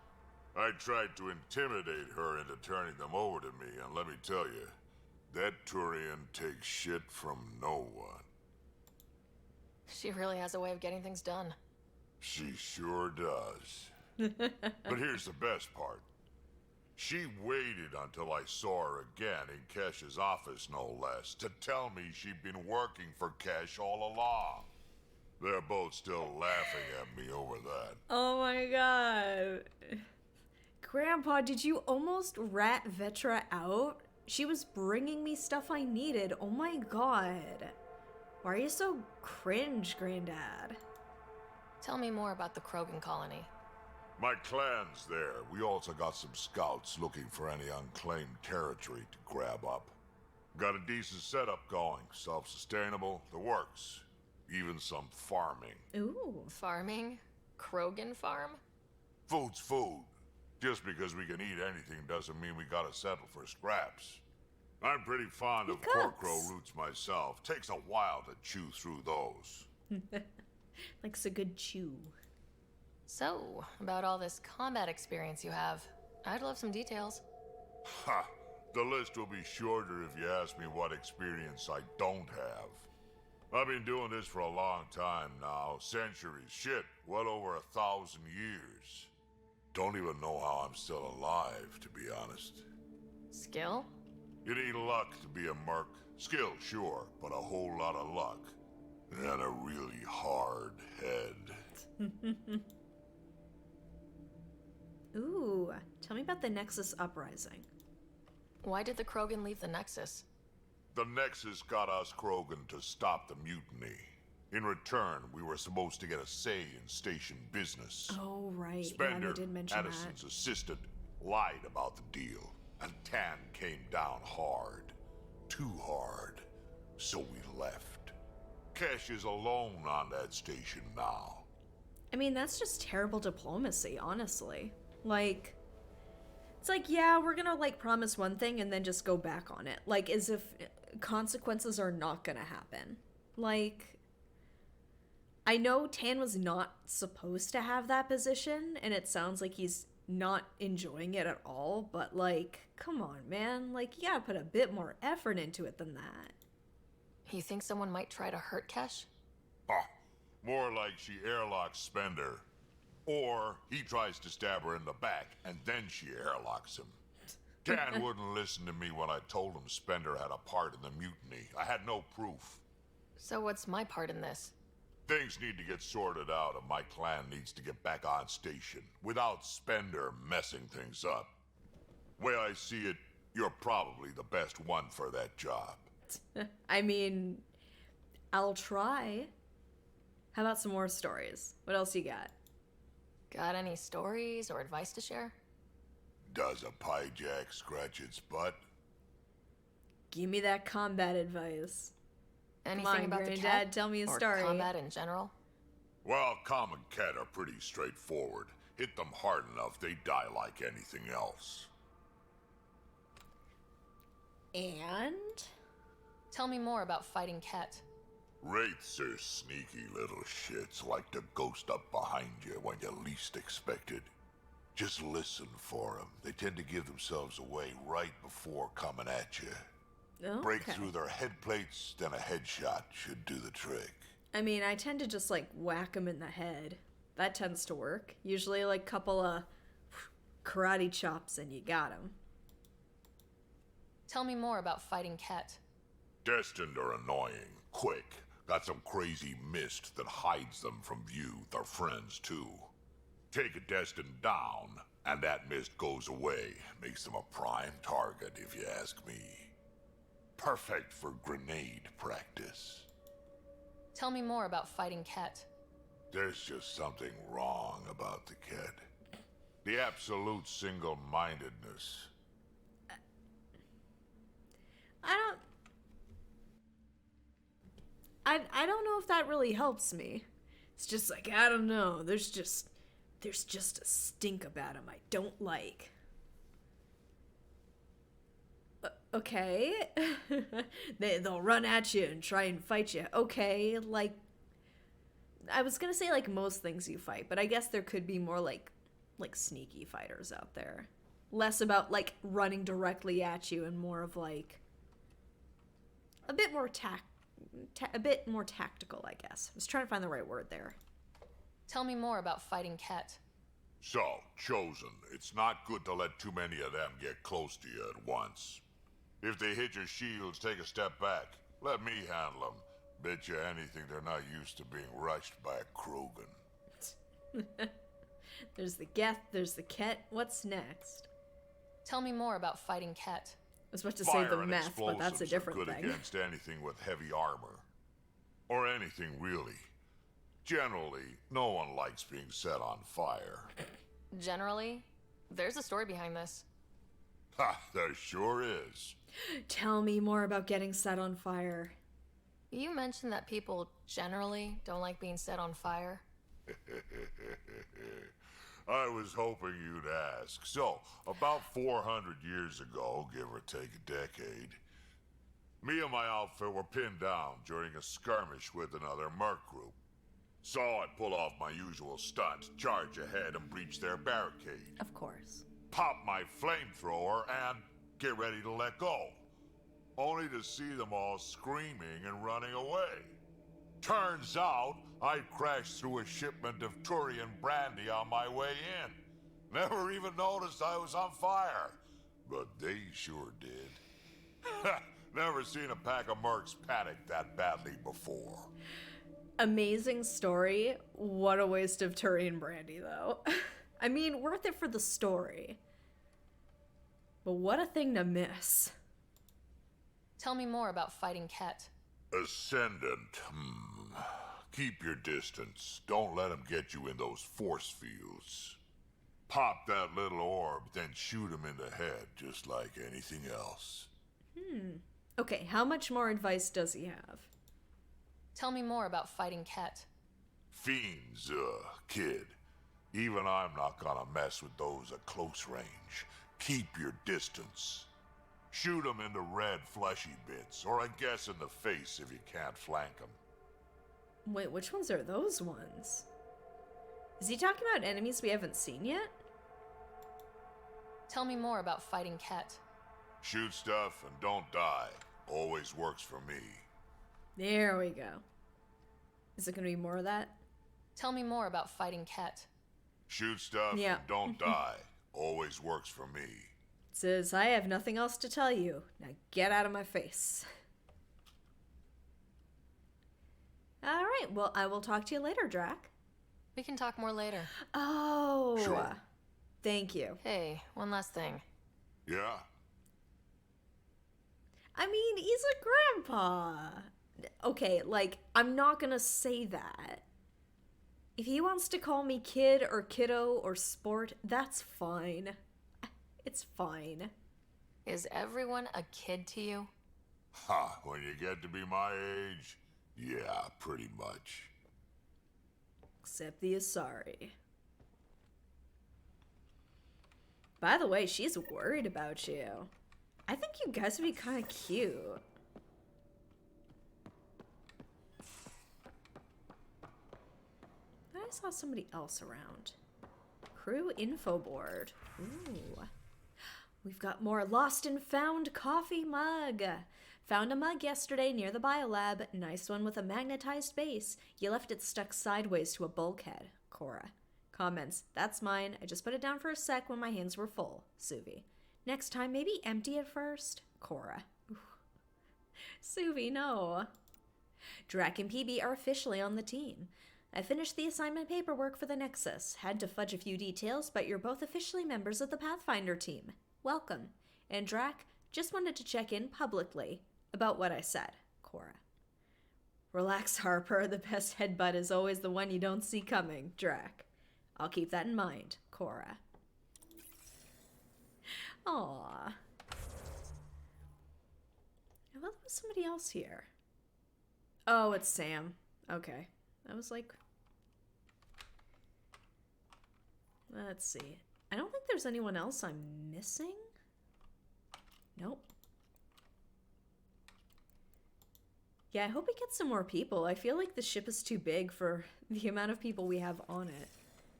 I tried to intimidate her into turning them over to me, and let me tell you, that Turian takes shit from no one.
She really has a way of getting things done.
She sure does. But here's the best part. She waited until I saw her again in Kesh's office, no less, to tell me she'd been working for Kesh all along. They're both still laughing at me over that.
Oh my god. Grandpa, did you almost rat Vetra out? She was bringing me stuff I needed. Oh my god. Why are you so cringe, Granddad?
Tell me more about the Krogan colony.
My clan's there. We also got some scouts looking for any unclaimed territory to grab up. Got a decent setup going. Self-sustainable, the works. Even some farming.
Ooh.
Farming? Krogan farm?
Food's food. Just because we can eat anything doesn't mean we gotta settle for scraps. I'm pretty fond of corkrow roots myself. Takes a while to chew through those.
Likes a good chew.
So, about all this combat experience you have, I'd love some details.
Ha! The list will be shorter if you ask me what experience I don't have. I've been doing this for a long time now. Centuries. Shit, well over 1,000 years. Don't even know how I'm still alive, to be honest.
Skill?
You need luck to be a merc. Skill, sure, but a whole lot of luck. And a really hard head.
Ooh, tell me about the Nexus Uprising.
Why did the Krogan leave the Nexus?
The Nexus got us Krogan to stop the mutiny. In return, we were supposed to get a say in station business.
Oh, right.
Spender,
yeah, they did mention
Addison's assistant, lied about the deal, and Tan came down hard. Too hard. So we left. Kesh is alone on that station now.
I mean, that's just terrible diplomacy, honestly. Like, it's like, yeah, we're gonna, like, promise one thing and then just go back on it. Like, as if consequences are not gonna happen. Like, I know Tan was not supposed to have that position, and it sounds like he's not enjoying it at all, but, like, come on, man. Like, you gotta put a bit more effort into it than that.
You think someone might try to hurt Kesh?
More like she airlocks Spender. Or he tries to stab her in the back, and then she airlocks him. Tan wouldn't listen to me when I told him Spender had a part in the mutiny. I had no proof.
So what's my part in this?
Things need to get sorted out, and my clan needs to get back on station, without Spender messing things up. Way I see it, you're probably the best one for that job.
I mean, I'll try. How about some more stories? What else you got?
Got any stories or advice to share?
Does a pyjak scratch its butt?
Give me that combat advice.
Anything
Come on,
about the
Granddad,
cat?
tell me a
or
story.
Combat in general?
Well, common cat are pretty straightforward. Hit them hard enough, they die like anything else.
And?
Tell me more about fighting Ket.
Wraiths are sneaky little shits, like to ghost up behind you when you least expect it. Just listen for them. They tend to give themselves away right before coming at you.
Okay.
Break through their head plates, then a headshot should do the trick.
I mean, I tend to just, like, whack them in the head. That tends to work. Usually, like, couple of karate chops and you got them.
Tell me more about fighting Ket.
Destined are annoying, quick. Got some crazy mist that hides them from view. Their friends, too. Take a Destined down, And that mist goes away, makes them a prime target, if you ask me. Perfect for grenade practice.
Tell me more about fighting Ket.
There's just something wrong about the kid. The absolute single-mindedness.
I don't know if that really helps me. It's just like, I don't know. There's just a stink about him I don't like. Okay. They'll run at you and try and fight you. Okay, like, I was gonna say like most things you fight, but I guess there could be more like sneaky fighters out there. Less about like running directly at you and more of like a bit more tactical, I guess. I was trying to find the right word there.
Tell me more about fighting Ket.
So, Chosen, it's not good to let too many of them get close to you at once. If they hit your shields, take a step back. Let me handle them. Bet you anything they're not used to being rushed by a Krogan.
There's the Geth, there's the Ket. What's next?
Tell me more about fighting Ket.
I was about to
Fire
say the
and
meth, but that's a
explosives
different
are good
thing.
against anything with heavy armor. Or anything, really. Generally, no one likes being set on fire.
Generally, there's a story behind this.
Ha, there sure is.
Tell me more about getting set on fire.
You mentioned that people generally don't like being set on fire.
I was hoping you'd ask. So, about 400 years ago, give or take a decade, me and my outfit were pinned down during a skirmish with another merc group. So I'd pull off my usual stunt, charge ahead and breach their barricade.
Of course.
Pop my flamethrower and get ready to let go. Only to see them all screaming and running away. Turns out, I crashed through a shipment of Turian brandy on my way in. Never even noticed I was on fire. But they sure did. Never seen a pack of mercs panic that badly before.
Amazing story. What a waste of Turian brandy, though. I mean, worth it for the story. But what a thing to miss.
Tell me more about fighting Ket.
Ascendant. Keep your distance. Don't let them get you in those force fields. Pop that little orb, then shoot him in the head, just like anything else.
Okay, how much more advice does he have?
Tell me more about fighting Ket.
Fiends, kid. Even I'm not gonna mess with those at close range. Keep your distance. Shoot them in the red fleshy bits, or I guess in the face if you can't flank them.
Wait, which ones are those ones? Is he talking about enemies we haven't seen yet?
Tell me more about fighting Ket.
Shoot stuff and don't die. Always works for me.
There we go. Is it going to be more of that?
Tell me more about fighting Ket.
Shoot stuff and don't die. Always works for me.
Says, I have nothing else to tell you. Now get out of my face. Alright, well, I will talk to you later, Drac.
We can talk more later.
Oh.
Sure.
Thank you.
Hey, one last thing.
Yeah?
I mean, he's a grandpa. Okay, like, I'm not gonna say that. If he wants to call me kid or kiddo or sport, that's fine. It's fine.
Is everyone a kid to you?
Ha, when you get to be my age, yeah, pretty much.
Except the Asari. By the way, she's worried about you. I think you guys would be kind of cute. I saw somebody else around. Crew info board. Ooh. We've got more lost and found coffee mug. Found a mug yesterday near the biolab. Nice one with a magnetized base. You left it stuck sideways to a bulkhead. Cora. Comments. That's mine. I just put it down for a sec when my hands were full. Suvi. Next time, maybe empty it first. Cora. Suvi, no. Drac and PB are officially on the team. I finished the assignment paperwork for the Nexus. Had to fudge a few details, but you're both officially members of the Pathfinder team. Welcome. And Drac, just wanted to check in publicly about what I said. Cora. Relax, Harper. The best headbutt is always the one you don't see coming. Drac. I'll keep that in mind. Cora. Aww. I thought there was somebody else here. Oh, it's Sam. Okay. I was like... Let's see. I don't think there's anyone else I'm missing. Nope. Yeah, I hope we get some more people. I feel like the ship is too big for the amount of people we have on it.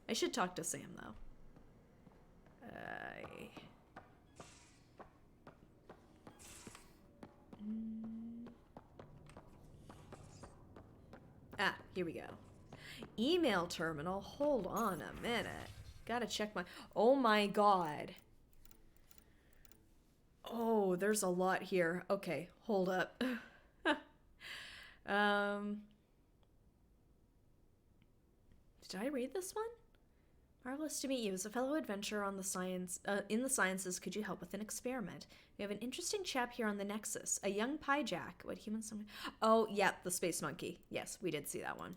I should talk to Sam, though. Here we go. Email terminal. Hold on a minute. Gotta check my... Oh my god. Oh, there's a lot here. Okay, hold up. Did I read this one? Marvelous to meet you. As a fellow adventurer on the in the sciences, could you help with an experiment? We have an interesting chap here on the Nexus. A young Pyjack. What humans... Oh, yeah, the space monkey. Yes, we did see that one.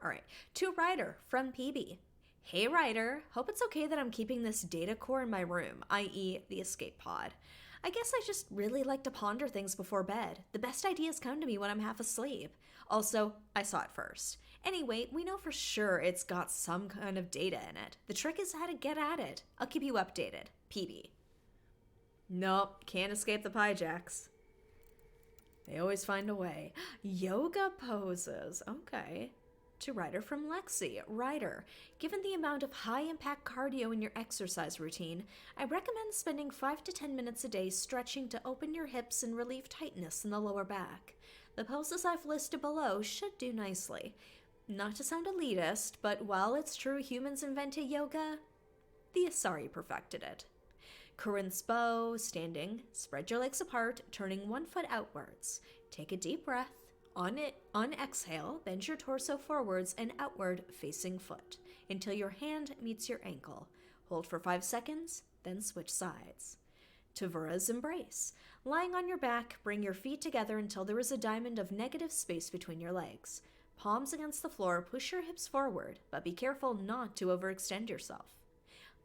Alright. To Ryder from PB. Hey, Ryder. Hope it's okay that I'm keeping this data core in my room, i.e. the escape pod. I guess I just really like to ponder things before bed. The best ideas come to me when I'm half asleep. Also, I saw it first. Anyway, we know for sure it's got some kind of data in it. The trick is how to get at it. I'll keep you updated. PB. Nope, can't escape the Pyjacks. They always find a way. Yoga poses. Okay. To Ryder from Lexi. Ryder, given the amount of high-impact cardio in your exercise routine, I recommend spending 5 to 10 minutes a day stretching to open your hips and relieve tightness in the lower back. The poses I've listed below should do nicely. Not to sound elitist, but while it's true humans invented yoga, the Asari perfected it. Corinth's bow, standing, spread your legs apart, turning 1 foot outwards. Take a deep breath. On exhale, bend your torso forwards and outward facing foot until your hand meets your ankle. Hold for 5 seconds, then switch sides. Tavura's embrace. Lying on your back, bring your feet together until there is a diamond of negative space between your legs. Palms against the floor, push your hips forward, but be careful not to overextend yourself.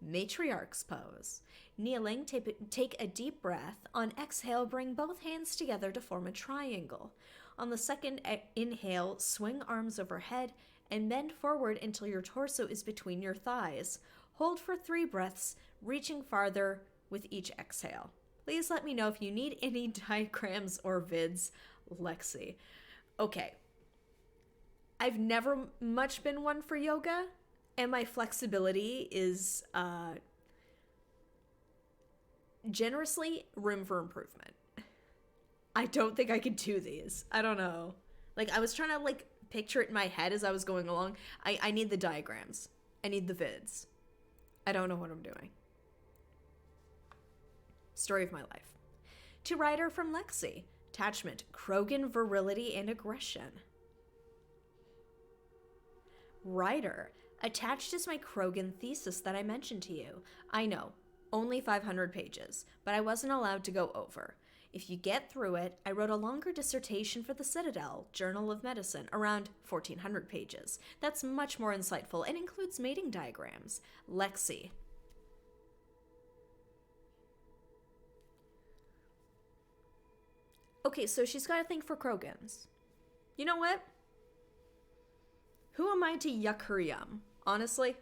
Matriarch's pose. Kneeling, take a deep breath. On exhale, bring both hands together to form a triangle. On the second inhale, swing arms overhead and bend forward until your torso is between your thighs. Hold for 3 breaths, reaching farther with each exhale. Please let me know if you need any diagrams or vids. Lexi. Okay. I've never much been one for yoga, and my flexibility is generously room for improvement. I don't think I could do these. I don't know. Like, I was trying to, like, picture it in my head as I was going along. I need the diagrams. I need the vids. I don't know what I'm doing. Story of my life. To Ryder from Lexi. Attachment, Krogan virility and aggression. Ryder. Attached is my Krogan thesis that I mentioned to you. I know, only 500 pages, but I wasn't allowed to go over. If you get through it, I wrote a longer dissertation for the Citadel, Journal of Medicine, around 1,400 pages. That's much more insightful and includes mating diagrams. Lexi. Okay, so she's got a thing for Krogans. You know what? Who am I to yuck her yum? Honestly?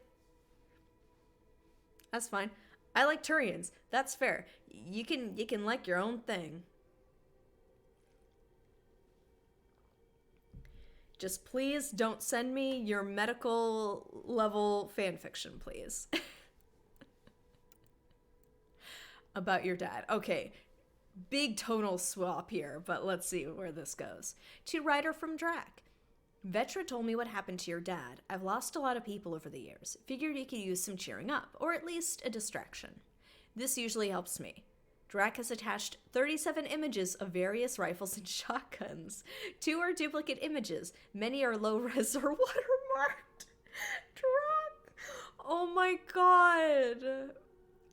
That's fine. I like Turians. That's fair. You can like your own thing. Just please don't send me your medical level fanfiction, please. About your dad. Okay. Big tonal swap here, but let's see where this goes. To Ryder from Drac. Vetra told me what happened to your dad. I've lost a lot of people over the years. Figured he could use some cheering up, or at least a distraction. This usually helps me. Drac has attached 37 images of various rifles and shotguns. 2 are duplicate images. Many are low-res or watermarked. marked truck. Oh my god.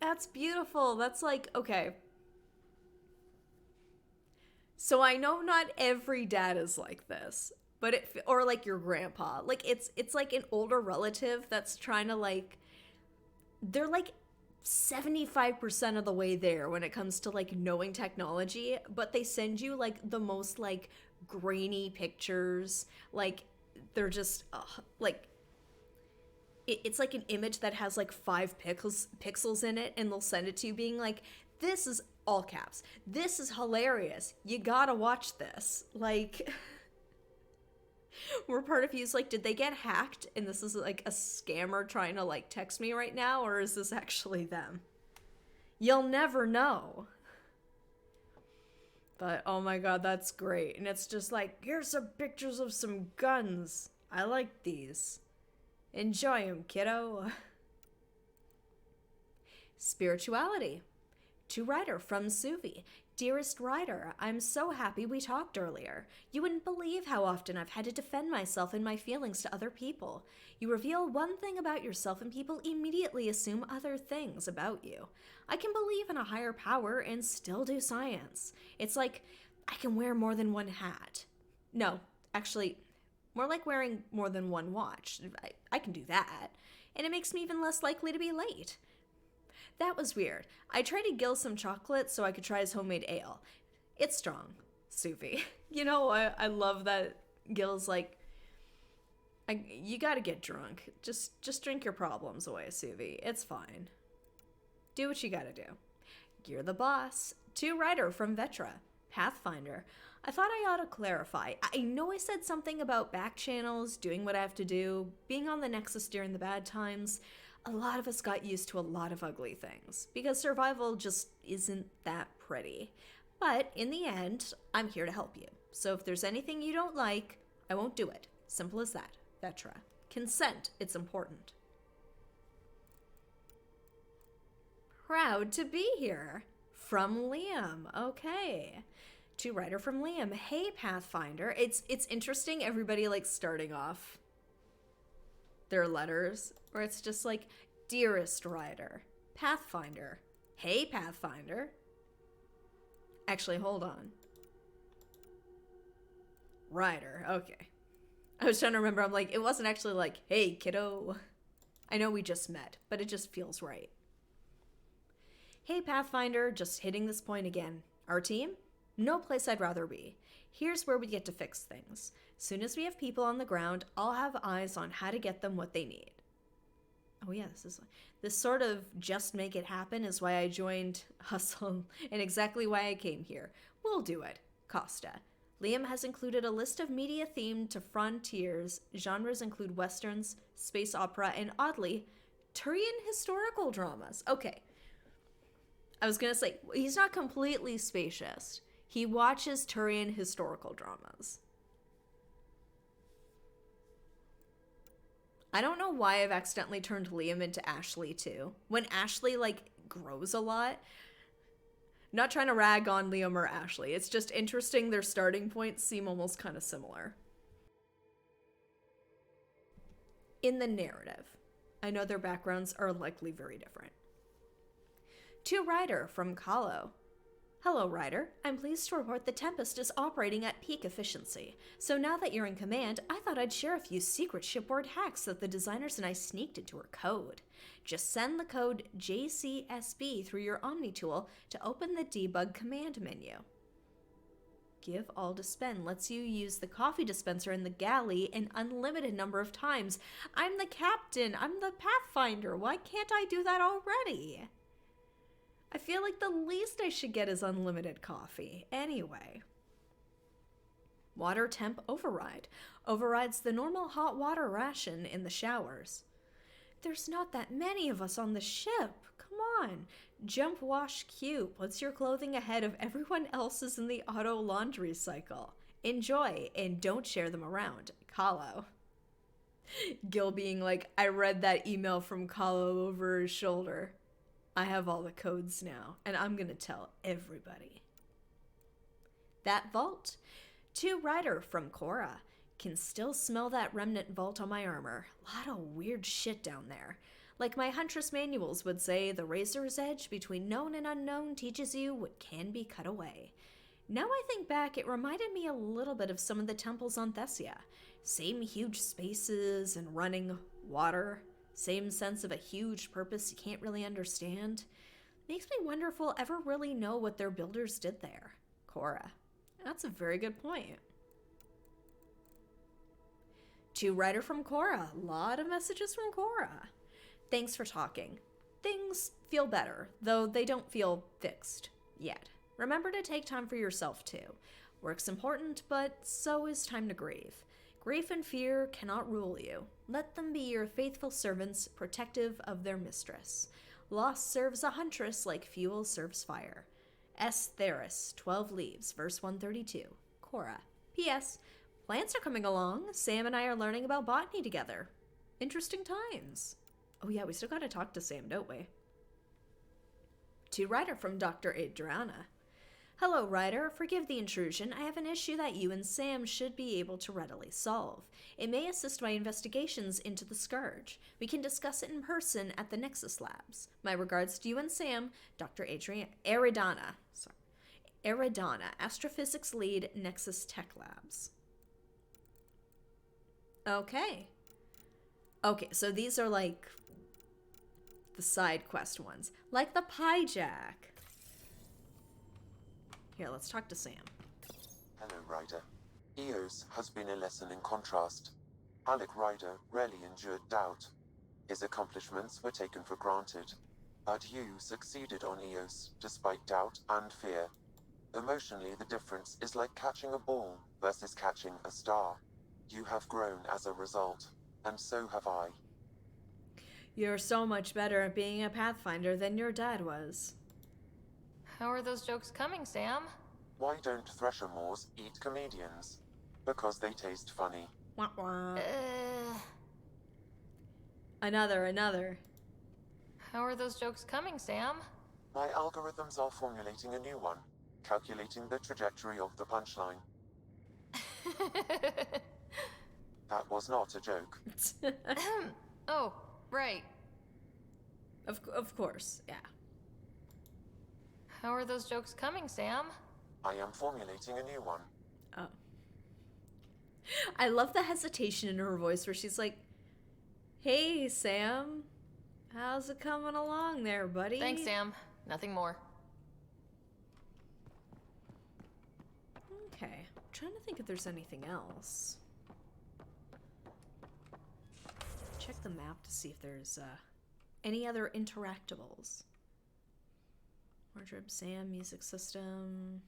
That's beautiful. That's like, okay. So I know not every dad is like this, but or like your grandpa. Like it's like an older relative that's trying to like, they're like 75% of the way there when it comes to like knowing technology, but they send you like the most like grainy pictures. Like they're just like it's like an image that has like 5 pixels in it, and they'll send it to you being like, this is all caps, this is hilarious, you gotta watch this. Like where part of you is like, did they get hacked and this is like a scammer trying to like text me right now, or is this actually them? You'll never know. But oh my god, that's great. And it's just like, here's some pictures of some guns, I like these, enjoy them, kiddo. Spirituality. To Ryder from Suvi. Dearest Ryder, I'm so happy we talked earlier. You wouldn't believe how often I've had to defend myself and my feelings to other people. You reveal one thing about yourself and people immediately assume other things about you. I can believe in a higher power and still do science. It's like I can wear more than one hat. No, actually, more like wearing more than one watch. I can do that. And it makes me even less likely to be late. That was weird. I traded Gil some chocolate so I could try his homemade ale. It's strong, Suvi. You know, I love that Gil's like, you gotta get drunk. Just drink your problems away, Suvi. It's fine. Do what you gotta do. You're the boss. To Ryder from Vetra. Pathfinder. I thought I ought to clarify. I know I said something about back channels, doing what I have to do, being on the Nexus during the bad times. A lot of us got used to a lot of ugly things, because survival just isn't that pretty. But in the end, I'm here to help you. So if there's anything you don't like, I won't do it. Simple as that. Vetra. Consent, it's important. Proud to be here. From Liam. Okay. To Ryder from Liam. Hey, Pathfinder. It's interesting, everybody like starting off their letters, or it's just like, dearest Ryder, Pathfinder, hey Pathfinder. Actually, hold on. Ryder, okay. I was trying to remember, I'm like, it wasn't actually like, hey kiddo. I know we just met, but it just feels right. Hey Pathfinder, just hitting this point again. Our team? No place I'd rather be. Here's where we get to fix things. Soon as we have people on the ground, I'll have eyes on how to get them what they need. Oh yeah, this sort of just make it happen is why I joined Hustle and exactly why I came here. We'll do it. Costa. Liam has included a list of media themed to frontiers. Genres include westerns, space opera, and oddly, Turian historical dramas. Okay. I was gonna say, he's not completely spacious. He watches Turian historical dramas. I don't know why I've accidentally turned Liam into Ashley too. When Ashley like grows a lot. Not trying to rag on Liam or Ashley. It's just interesting their starting points seem almost kind of similar. In the narrative. I know their backgrounds are likely very different. To Ryder from Kahlo. Hello, Ryder. I'm pleased to report the Tempest is operating at peak efficiency. So now that you're in command, I thought I'd share a few secret shipboard hacks that the designers and I sneaked into her code. Just send the code JCSB through your Omni tool to open the debug command menu. Give all to spend lets you use the coffee dispenser in the galley an unlimited number of times. I'm the captain. I'm the Pathfinder. Why can't I do that already? I feel like the least I should get is unlimited coffee. Anyway. Water temp override. Overrides the normal hot water ration in the showers. There's not that many of us on the ship. Come on. Jump wash Q puts your clothing ahead of everyone else's in the auto laundry cycle. Enjoy and don't share them around. Kahlo. Gil being like, I read that email from Kahlo over his shoulder. I have all the codes now, and I'm gonna tell everybody. That vault. To Ryder from Cora. Can still smell that remnant vault on my armor. Lot of weird shit down there. Like my Huntress manuals would say, the razor's edge between known and unknown teaches you what can be cut away. Now I think back, it reminded me a little bit of some of the temples on Thessia. Same huge spaces and running water. Same sense of a huge purpose you can't really understand. Makes me wonder if we'll ever really know what their builders did there. Cora. That's a very good point. To writer from Cora. A lot of messages from Cora. Thanks for talking. Things feel better, though they don't feel fixed yet. Remember to take time for yourself too. Work's important, but so is time to grieve. Grief and fear cannot rule you. Let them be your faithful servants, protective of their mistress. Loss serves a huntress like fuel serves fire. S. Theris, 12 Leaves, verse 132. Cora. P.S. Plants are coming along. Sam and I are learning about botany together. Interesting times. Oh yeah, we still gotta talk to Sam, don't we? To writer from Dr. Adriana. Hello, writer. Forgive the intrusion. I have an issue that you and Sam should be able to readily solve. It may assist my investigations into the Scourge. We can discuss it in person at the Nexus Labs. My regards to you and Sam, Dr. Eridana. Eridana, Astrophysics Lead, Nexus Tech Labs. Okay. Okay, so these are like the side quest ones. Like the Pie Jack. Here, let's talk to Sam.
Hello, Ryder. Eos has been a lesson in contrast. Alec Ryder rarely endured doubt. His accomplishments were taken for granted. But you succeeded on Eos, despite doubt and fear. Emotionally, the difference is like catching a ball versus catching a star. You have grown as a result, and so have I.
You're so much better at being a Pathfinder than your dad was.
How are those jokes coming, Sam?
Why don't Thresher Moors eat comedians? Because they taste funny.
Wah, wah. Another.
How are those jokes coming, Sam?
My algorithms are formulating a new one, calculating the trajectory of the punchline. That was not a joke.
Oh, right.
Of course, yeah.
How are those jokes coming, Sam?
I am formulating a new one.
Oh. I love the hesitation in her voice where she's like, hey, Sam. How's it coming along there, buddy?
Thanks, Sam. Nothing more.
Okay. I'm trying to think if there's anything else. Check the map to see if there's any other interactables. Wardrobe, Sam, music system.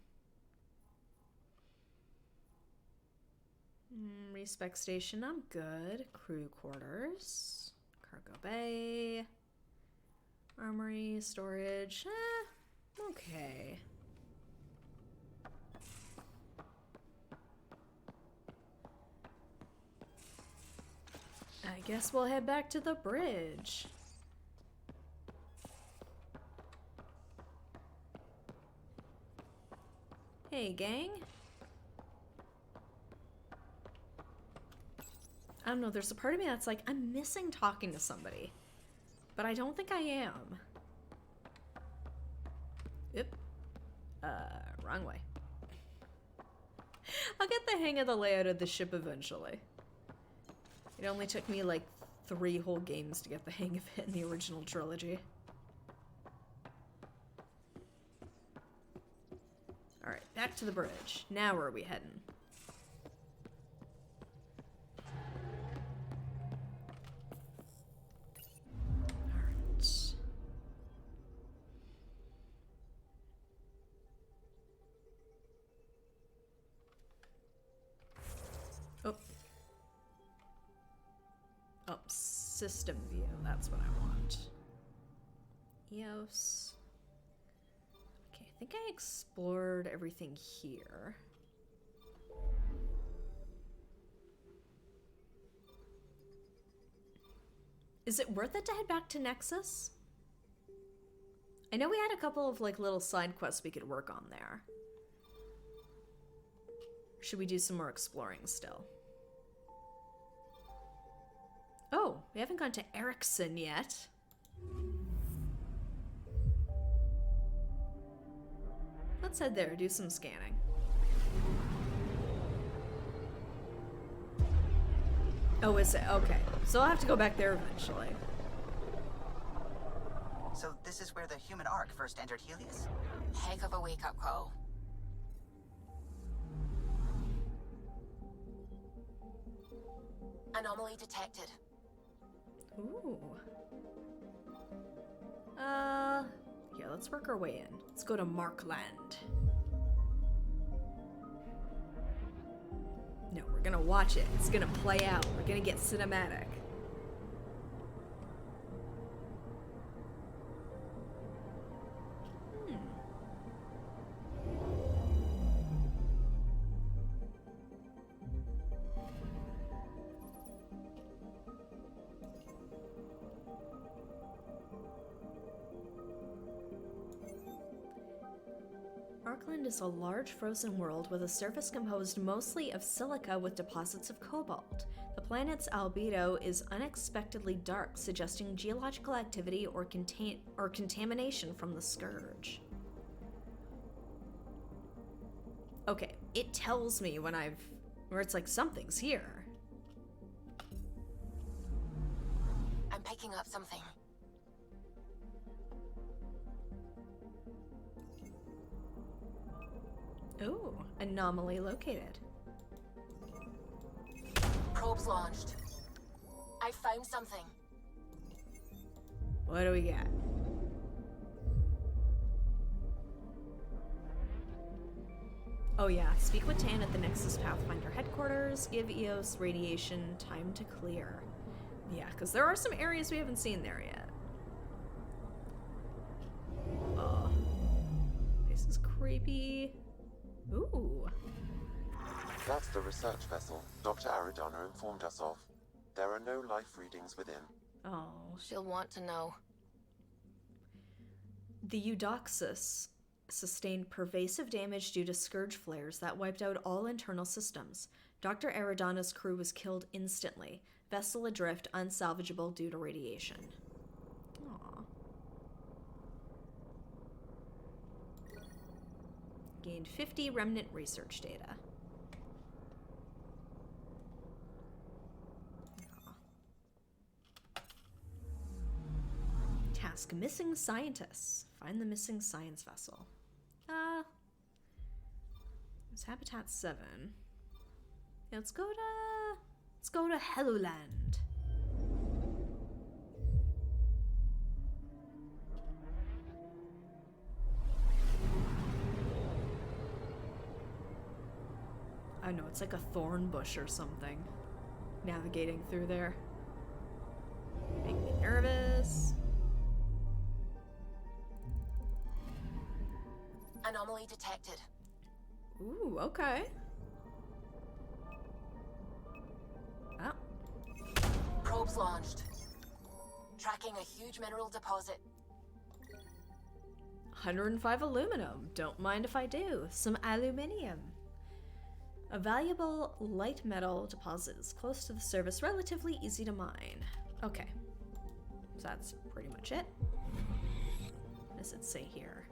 Respec station, I'm good. Crew quarters. Cargo bay. Armory, storage. Okay. I guess we'll head back to the bridge. Hey, gang. I don't know, there's a part of me that's like, I'm missing talking to somebody. But I don't think I am. Oop. Wrong way. I'll get the hang of the layout of the ship eventually. It only took me like 3 whole games to get the hang of it in the original trilogy. Alright, back to the bridge. Now where are we heading? Alright. Oh. Oh, system view. That's what I want. EOS. Okay, I think I explored everything here. Is it worth it to head back to Nexus? I know we had a couple of like little side quests we could work on there. Should we do some more exploring still? Oh, we haven't gone to Erickson yet. Let's head there, do some scanning. Oh, is it? Okay. So I'll have to go back there eventually.
So this is where the human Ark first entered Helios?
Heck of a wake-up call. Anomaly detected.
Ooh. Yeah, let's work our way in. Let's go to Markland. No, we're gonna watch it. It's gonna play out. We're gonna get cinematic. Markland is a large frozen world with a surface composed mostly of silica with deposits of cobalt. The planet's albedo is unexpectedly dark, suggesting geological activity or contamination from the Scourge. Okay, it tells me when where it's like something's here.
I'm picking up something.
Ooh, anomaly located.
Probes launched. I found something.
What do we got? Oh yeah, speak with Tan at the Nexus Pathfinder headquarters. Give EOS radiation time to clear. Yeah, because there are some areas we haven't seen there yet. Oh, this is creepy. Ooh.
That's the research vessel Dr. Aridana informed us of. There are no life readings within.
Oh.
She'll want to know.
The Eudoxus sustained pervasive damage due to scourge flares that wiped out all internal systems. Dr. Aridana's crew was killed instantly. Vessel adrift, unsalvageable due to radiation. Aww. Gained 50 remnant research data. Task: missing scientists. Find the missing science vessel. It's Habitat 7. Yeah, let's go to Helluland. I know, it's like a thorn bush or something. Navigating through there. Make me nervous.
Anomaly detected.
Ooh, okay. Oh.
Probes launched. Tracking a huge mineral deposit.
105 aluminum. Don't mind if I do. Some aluminium. A valuable light metal deposit is close to the surface, relatively easy to mine. Okay. So that's pretty much it. What does it say here?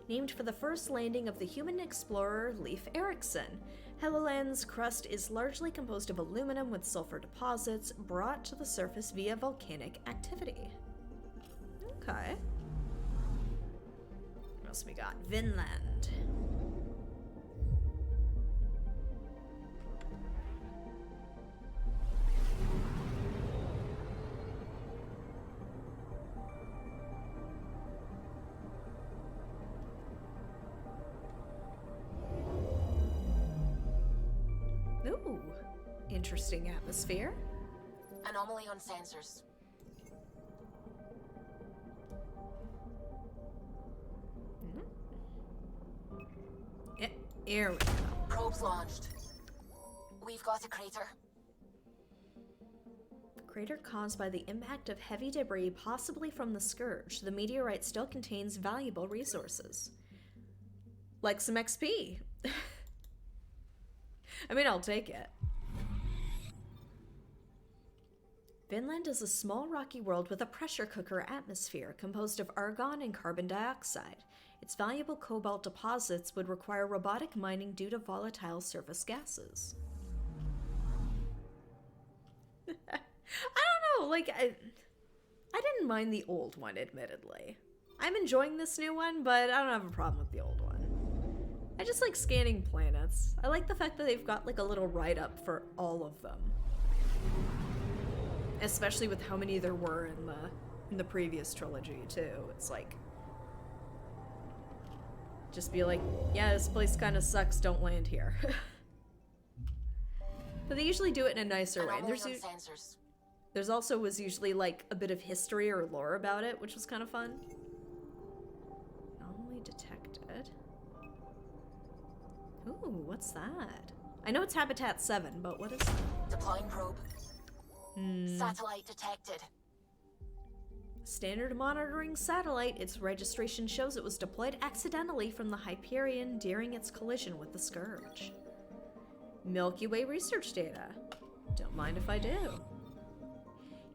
Named for the first landing of the human explorer Leif Erikson. Helluland's crust is largely composed of aluminum with sulfur deposits brought to the surface via volcanic activity. Okay. What else we got? Vinland. Ooh, interesting atmosphere.
Anomaly on sensors.
Here we go.
Probes launched. We've got a crater.
Crater caused by the impact of heavy debris, possibly from the Scourge. The meteorite still contains valuable resources. Like some XP. I mean, I'll take it. Vinland is a small rocky world with a pressure cooker atmosphere composed of argon and carbon dioxide. Its valuable cobalt deposits would require robotic mining due to volatile surface gases. I don't know, like, I didn't mind the old one, admittedly. I'm enjoying this new one, but I don't have a problem with the old one. I just like scanning planets. I like the fact that they've got like a little write-up for all of them. Especially with how many there were in the previous trilogy, too. It's like, just be like, yeah, this place kind of sucks, don't land here. But they usually do it in a nicer way. And there's also was usually like a bit of history or lore about it, which was kind of fun. Anomaly detected. Ooh, what's that? I know it's Habitat 7, but what is that?
Deploying probe. Satellite detected.
Standard monitoring satellite. Its registration shows it was deployed accidentally from the Hyperion during its collision with the Scourge. Milky Way research data. Don't mind if I do.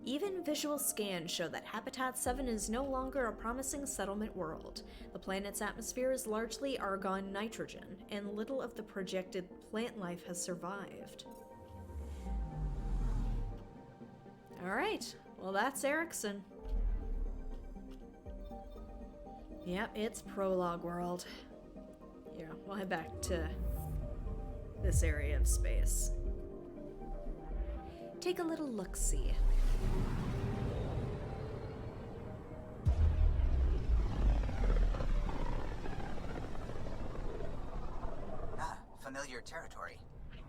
Even visual scans show that Habitat 7 is no longer a promising settlement world. The planet's atmosphere is largely argon nitrogen, and little of the projected plant life has survived. Alright, well that's Erickson. Yep, it's Prologue World. Yeah, we'll head back to this area of space. Take a little look-see.
Familiar territory.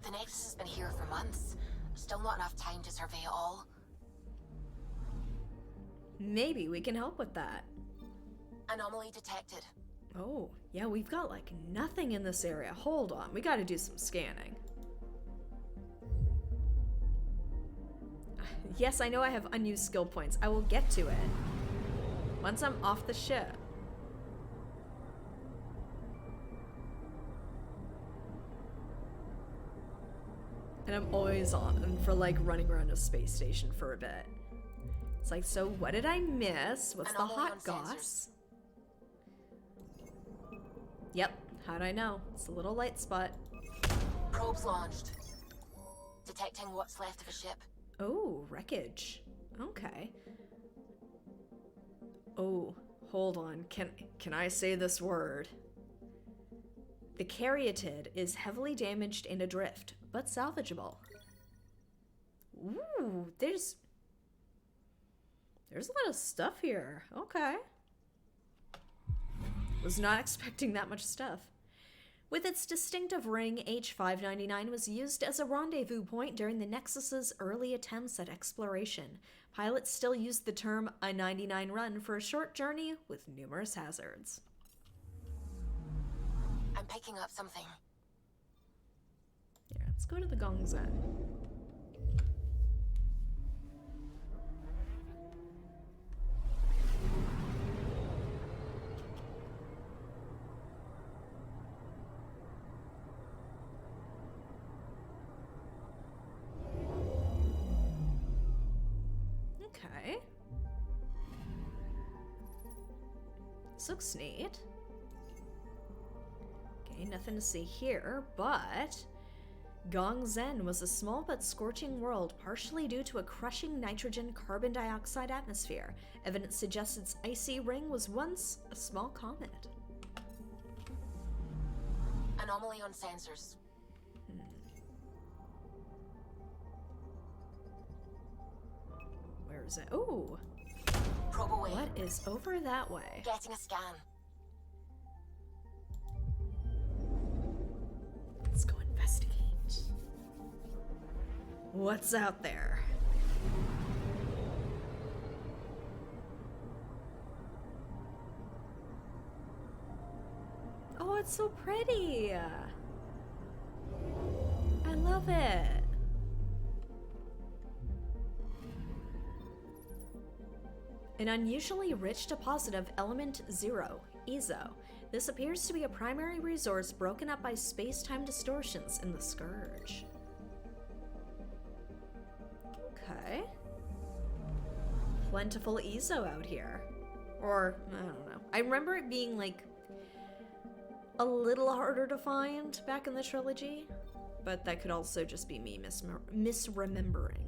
The Nexus has been here for months. Still not enough time to survey it all.
Maybe we can help with that.
Anomaly detected.
Oh, yeah, we've got like nothing in this area. Hold on, we gotta do some scanning. Yes, I know I have unused skill points. I will get to it once I'm off the ship. And I'm always on for like running around a space station for a bit. It's like, so what did I miss? What's the hot goss? Yep, how'd I know? It's a little light spot.
Probes launched. Detecting what's left of a ship.
Oh, wreckage. Okay. Oh, hold on. Can I say this word? The Caryatid is heavily damaged and adrift, but salvageable. Ooh, there's a lot of stuff here. Okay. Was not expecting that much stuff. With its distinctive ring, H-599 was used as a rendezvous point during the Nexus's early attempts at exploration. Pilots still used the term a 99 run for a short journey with numerous hazards.
I'm picking up something.
Here, let's go to the Gongzen. Okay. This looks neat. Okay, nothing to see here, but Gongzen was a small but scorching world, partially due to a crushing nitrogen carbon dioxide atmosphere. Evidence suggests its icy ring was once a small comet.
Anomaly on sensors.
Where is it? Ooh!
Probe away.
What is over that way?
Getting a scan.
Let's go investigate. What's out there? Oh, it's so pretty! I love it! An unusually rich deposit of element 0, EZO. This appears to be a primary resource broken up by space-time distortions in the Scourge. Okay. plentiful Ezo out here. Or, I don't know. I remember it being, like, a little harder to find back in the trilogy, but that could also just be me misremembering.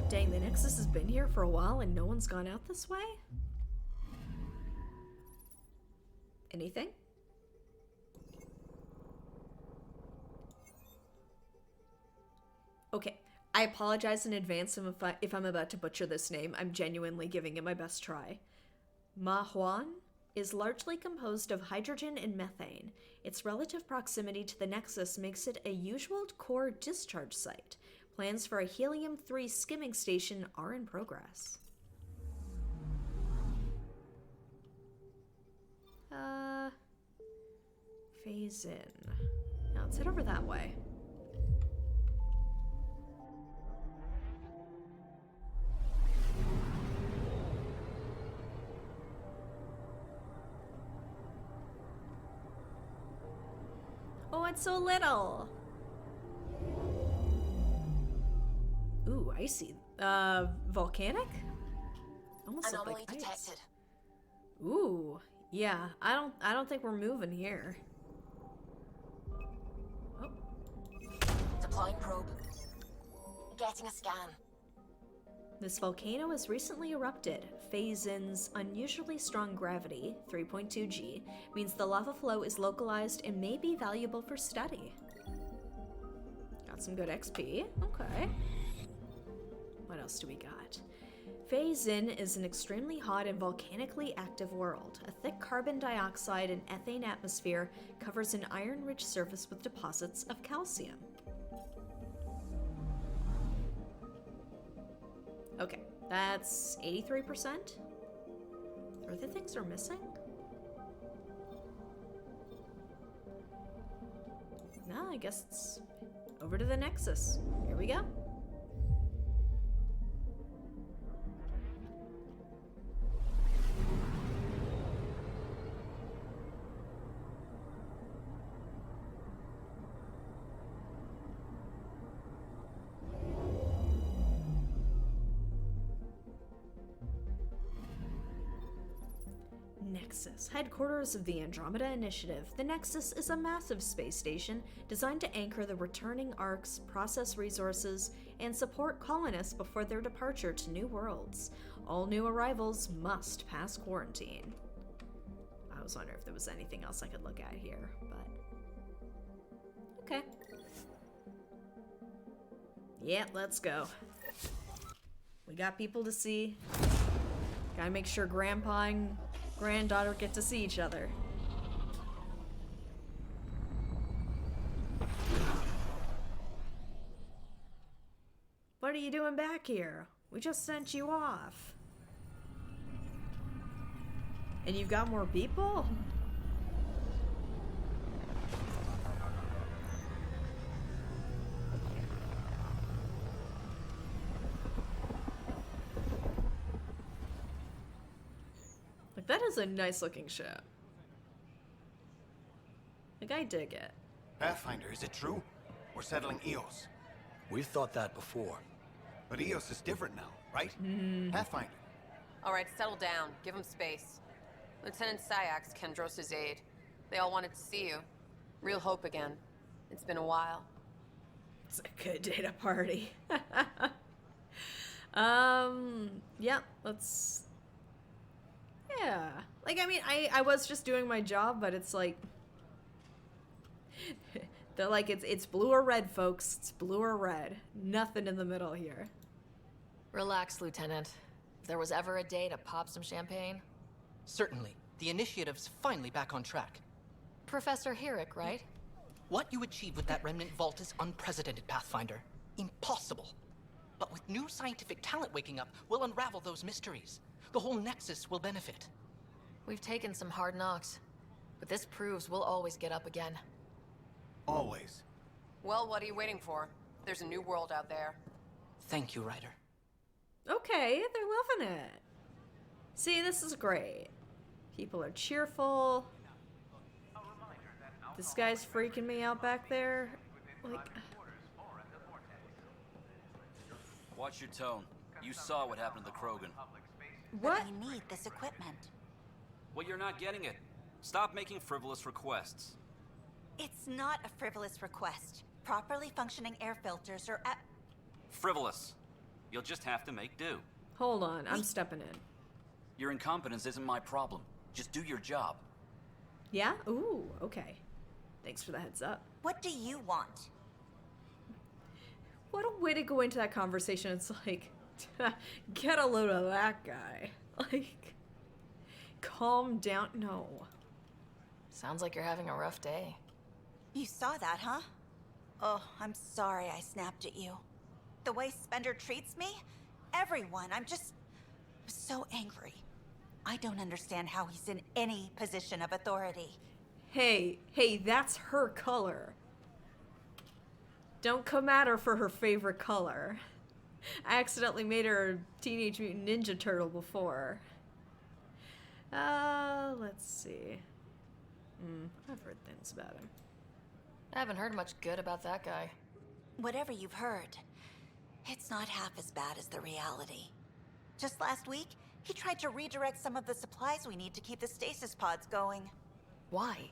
Dang, the Nexus has been here for a while and no one's gone out this way? Anything? Okay, I apologize in advance if I'm about to butcher this name. I'm genuinely giving it my best try. Mahuan is largely composed of hydrogen and methane. Its relative proximity to the Nexus makes it a usual core discharge site. Plans for a helium-3 skimming station are in progress. Phase in. Now let's head over that way. Oh, it's so little. Ooh, icy. Volcanic? Almost look
Anomaly
like ice.
detected.
Ooh, yeah. I don't think we're moving here. Oh.
Deploying probe. Getting a scan.
This volcano has recently erupted. Phase-in's unusually strong gravity, 3.2 G, means the lava flow is localized and may be valuable for study. Got some good XP. Okay. What else do we got? Phase-in is an extremely hot and volcanically active world. A thick carbon dioxide and ethane atmosphere covers an iron-rich surface with deposits of calcium. Okay, that's 83%. Are there things are missing? No, I guess it's over to the Nexus. Here we go. Nexus, headquarters of the Andromeda Initiative. The Nexus is a massive space station designed to anchor the returning arcs, process resources, and support colonists before their departure to new worlds. All new arrivals must pass quarantine. I was wondering if there was anything else I could look at here, but... okay. Yeah, let's go. We got people to see. Gotta make sure Grandpa and granddaughter get to see each other. What are you doing back here? We just sent you off. And you've got more people? That is a nice looking ship. Like, I dig it.
Pathfinder, is it true? We're settling Eos.
We've thought that before.
But Eos is different now, right? Pathfinder.
All right, settle down. Give him space. Lieutenant Syax, Kendros' aide. They all wanted to see you. Real hope again. It's been a while.
It's a good data party. Yeah, let's... yeah. Like, I mean, I was just doing my job, but it's like... they're like, it's blue or red, folks. It's blue or red. Nothing in the middle here.
Relax, Lieutenant. If there was ever a day to pop some champagne...
Certainly. The initiative's finally back on track.
Professor Herrick, right?
What you achieved with that remnant vault is unprecedented, Pathfinder. Impossible. But with new scientific talent waking up, we'll unravel those mysteries. The whole Nexus will benefit.
We've taken some hard knocks, but this proves we'll always get up again.
Always.
Well, what are you waiting for? There's a new world out there.
Thank you, Ryder.
Okay, they're loving it. See, this is great. People are cheerful. This guy's freaking me out back there. Like,
Watch your tone. You saw what happened to the Krogan.
what?
We need this equipment.
Well, you're not getting it. Stop making frivolous requests.
It's not a frivolous request. Properly functioning air filters are at...
Frivolous. You'll just have to make do.
Hold on, I'm stepping in.
Your incompetence isn't my problem. Just do your job.
Yeah? Ooh, okay. Thanks for the heads up.
What do you want?
What a way to go into that conversation. It's like, get a load of that guy. Like, calm down. No.
Sounds like you're having a rough day.
You saw that, huh? Oh, I'm sorry I snapped at you. The way Spender treats me? Everyone, I'm so angry. I don't understand how he's in any position of authority.
Hey, that's her color. Don't come at her for her favorite color. I accidentally made her a Teenage Mutant Ninja Turtle before. Let's see. I've heard things about him.
I haven't heard much good about that guy.
Whatever you've heard, it's not half as bad as the reality. Just last week, he tried to redirect some of the supplies we need to keep the stasis pods going.
Why?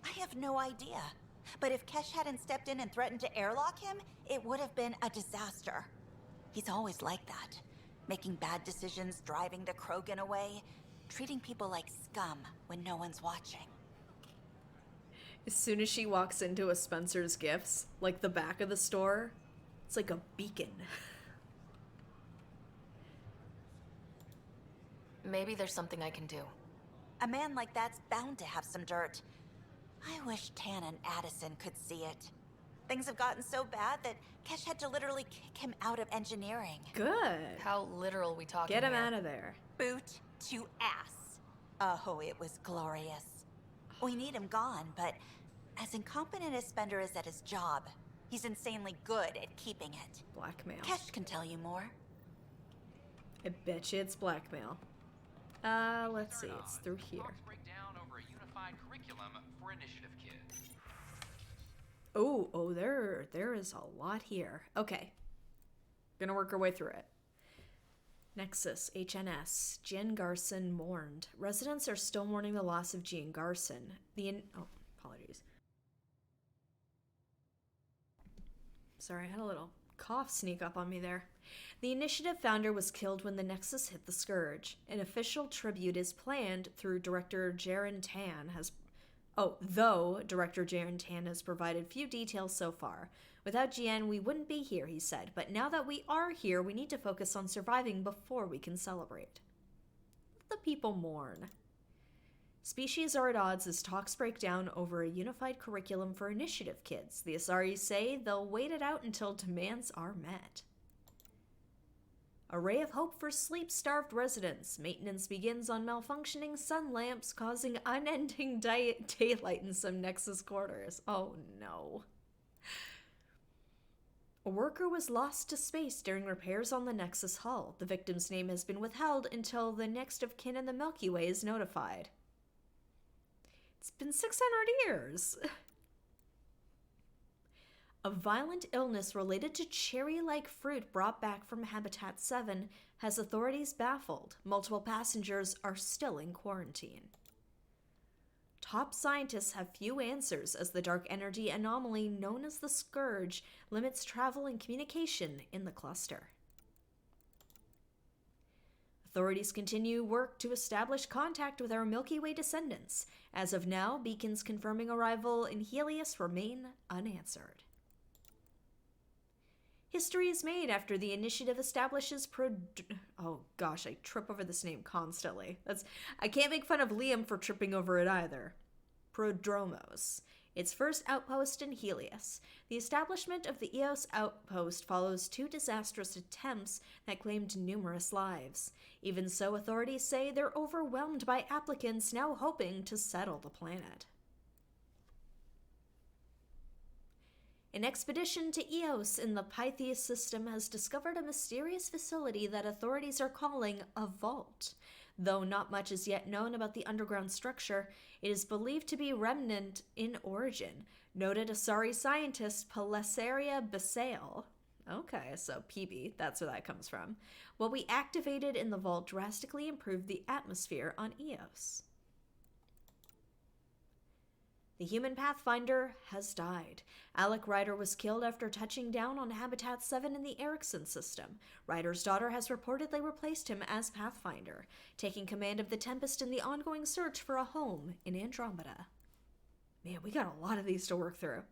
I have no idea. But if Kesh hadn't stepped in and threatened to airlock him, it would have been a disaster. He's always like that. Making bad decisions, driving the Krogan away, treating people like scum when no one's watching.
As soon as she walks into a Spencer's Gifts, like the back of the store, it's like a beacon.
Maybe there's something I can do.
A man like that's bound to have some dirt. I wish Tan and Addison could see it. Things have gotten so bad that Kesh had to literally kick him out of engineering.
Good.
How literal we talking
Get him
here?
out of there.
Boot to ass. Oh, it was glorious. We need him gone, but as incompetent as Spender is at his job, he's insanely good at keeping it.
Blackmail.
Kesh can tell you more.
I bet you it's blackmail. Let's see, it's through here. Oh, there is a lot here. Okay. Gonna work our way through it. Nexus, HNS, Jen Garson mourned. Residents are still mourning the loss of Jean Garson. Apologies. Sorry, I had a little cough sneak up on me there. The Initiative founder was killed when the Nexus hit the Scourge. An official tribute is planned through Director Jaren Tan though Director Jaren Tan has provided few details so far. Without Jian, we wouldn't be here, he said, but now that we are here, we need to focus on surviving before we can celebrate. Let the people mourn. Species are at odds as talks break down over a unified curriculum for Initiative kids. The Asari say they'll wait it out until demands are met. A ray of hope for sleep-starved residents. Maintenance begins on malfunctioning sun lamps, causing unending daylight in some Nexus quarters. Oh no. A worker was lost to space during repairs on the Nexus hull. The victim's name has been withheld until the next of kin in the Milky Way is notified. It's been 600 years. A violent illness related to cherry-like fruit brought back from Habitat 7 has authorities baffled. Multiple passengers are still in quarantine. Top scientists have few answers as the dark energy anomaly known as the Scourge limits travel and communication in the cluster. Authorities continue work to establish contact with our Milky Way descendants. As of now, beacons confirming arrival in Helios remain unanswered. History is made after the Initiative establishes oh gosh, I trip over this name constantly. I can't make fun of Liam for tripping over it either. Prodromos, its first outpost in Helios. The establishment of the Eos outpost follows two disastrous attempts that claimed numerous lives. Even so, authorities say they're overwhelmed by applicants now hoping to settle the planet. An expedition to Eos in the Pytheas system has discovered a mysterious facility that authorities are calling a vault. Though not much is yet known about the underground structure, it is believed to be remnant in origin. Noted Asari scientist Pelessaria Basale. Okay, so PB, that's where that comes from. What we activated in the vault drastically improved the atmosphere on Eos. The human Pathfinder has died. Alec Ryder was killed after touching down on Habitat 7 in the Erickson system. Ryder's daughter has reportedly replaced him as Pathfinder, taking command of the Tempest in the ongoing search for a home in Andromeda. Man, we got a lot of these to work through.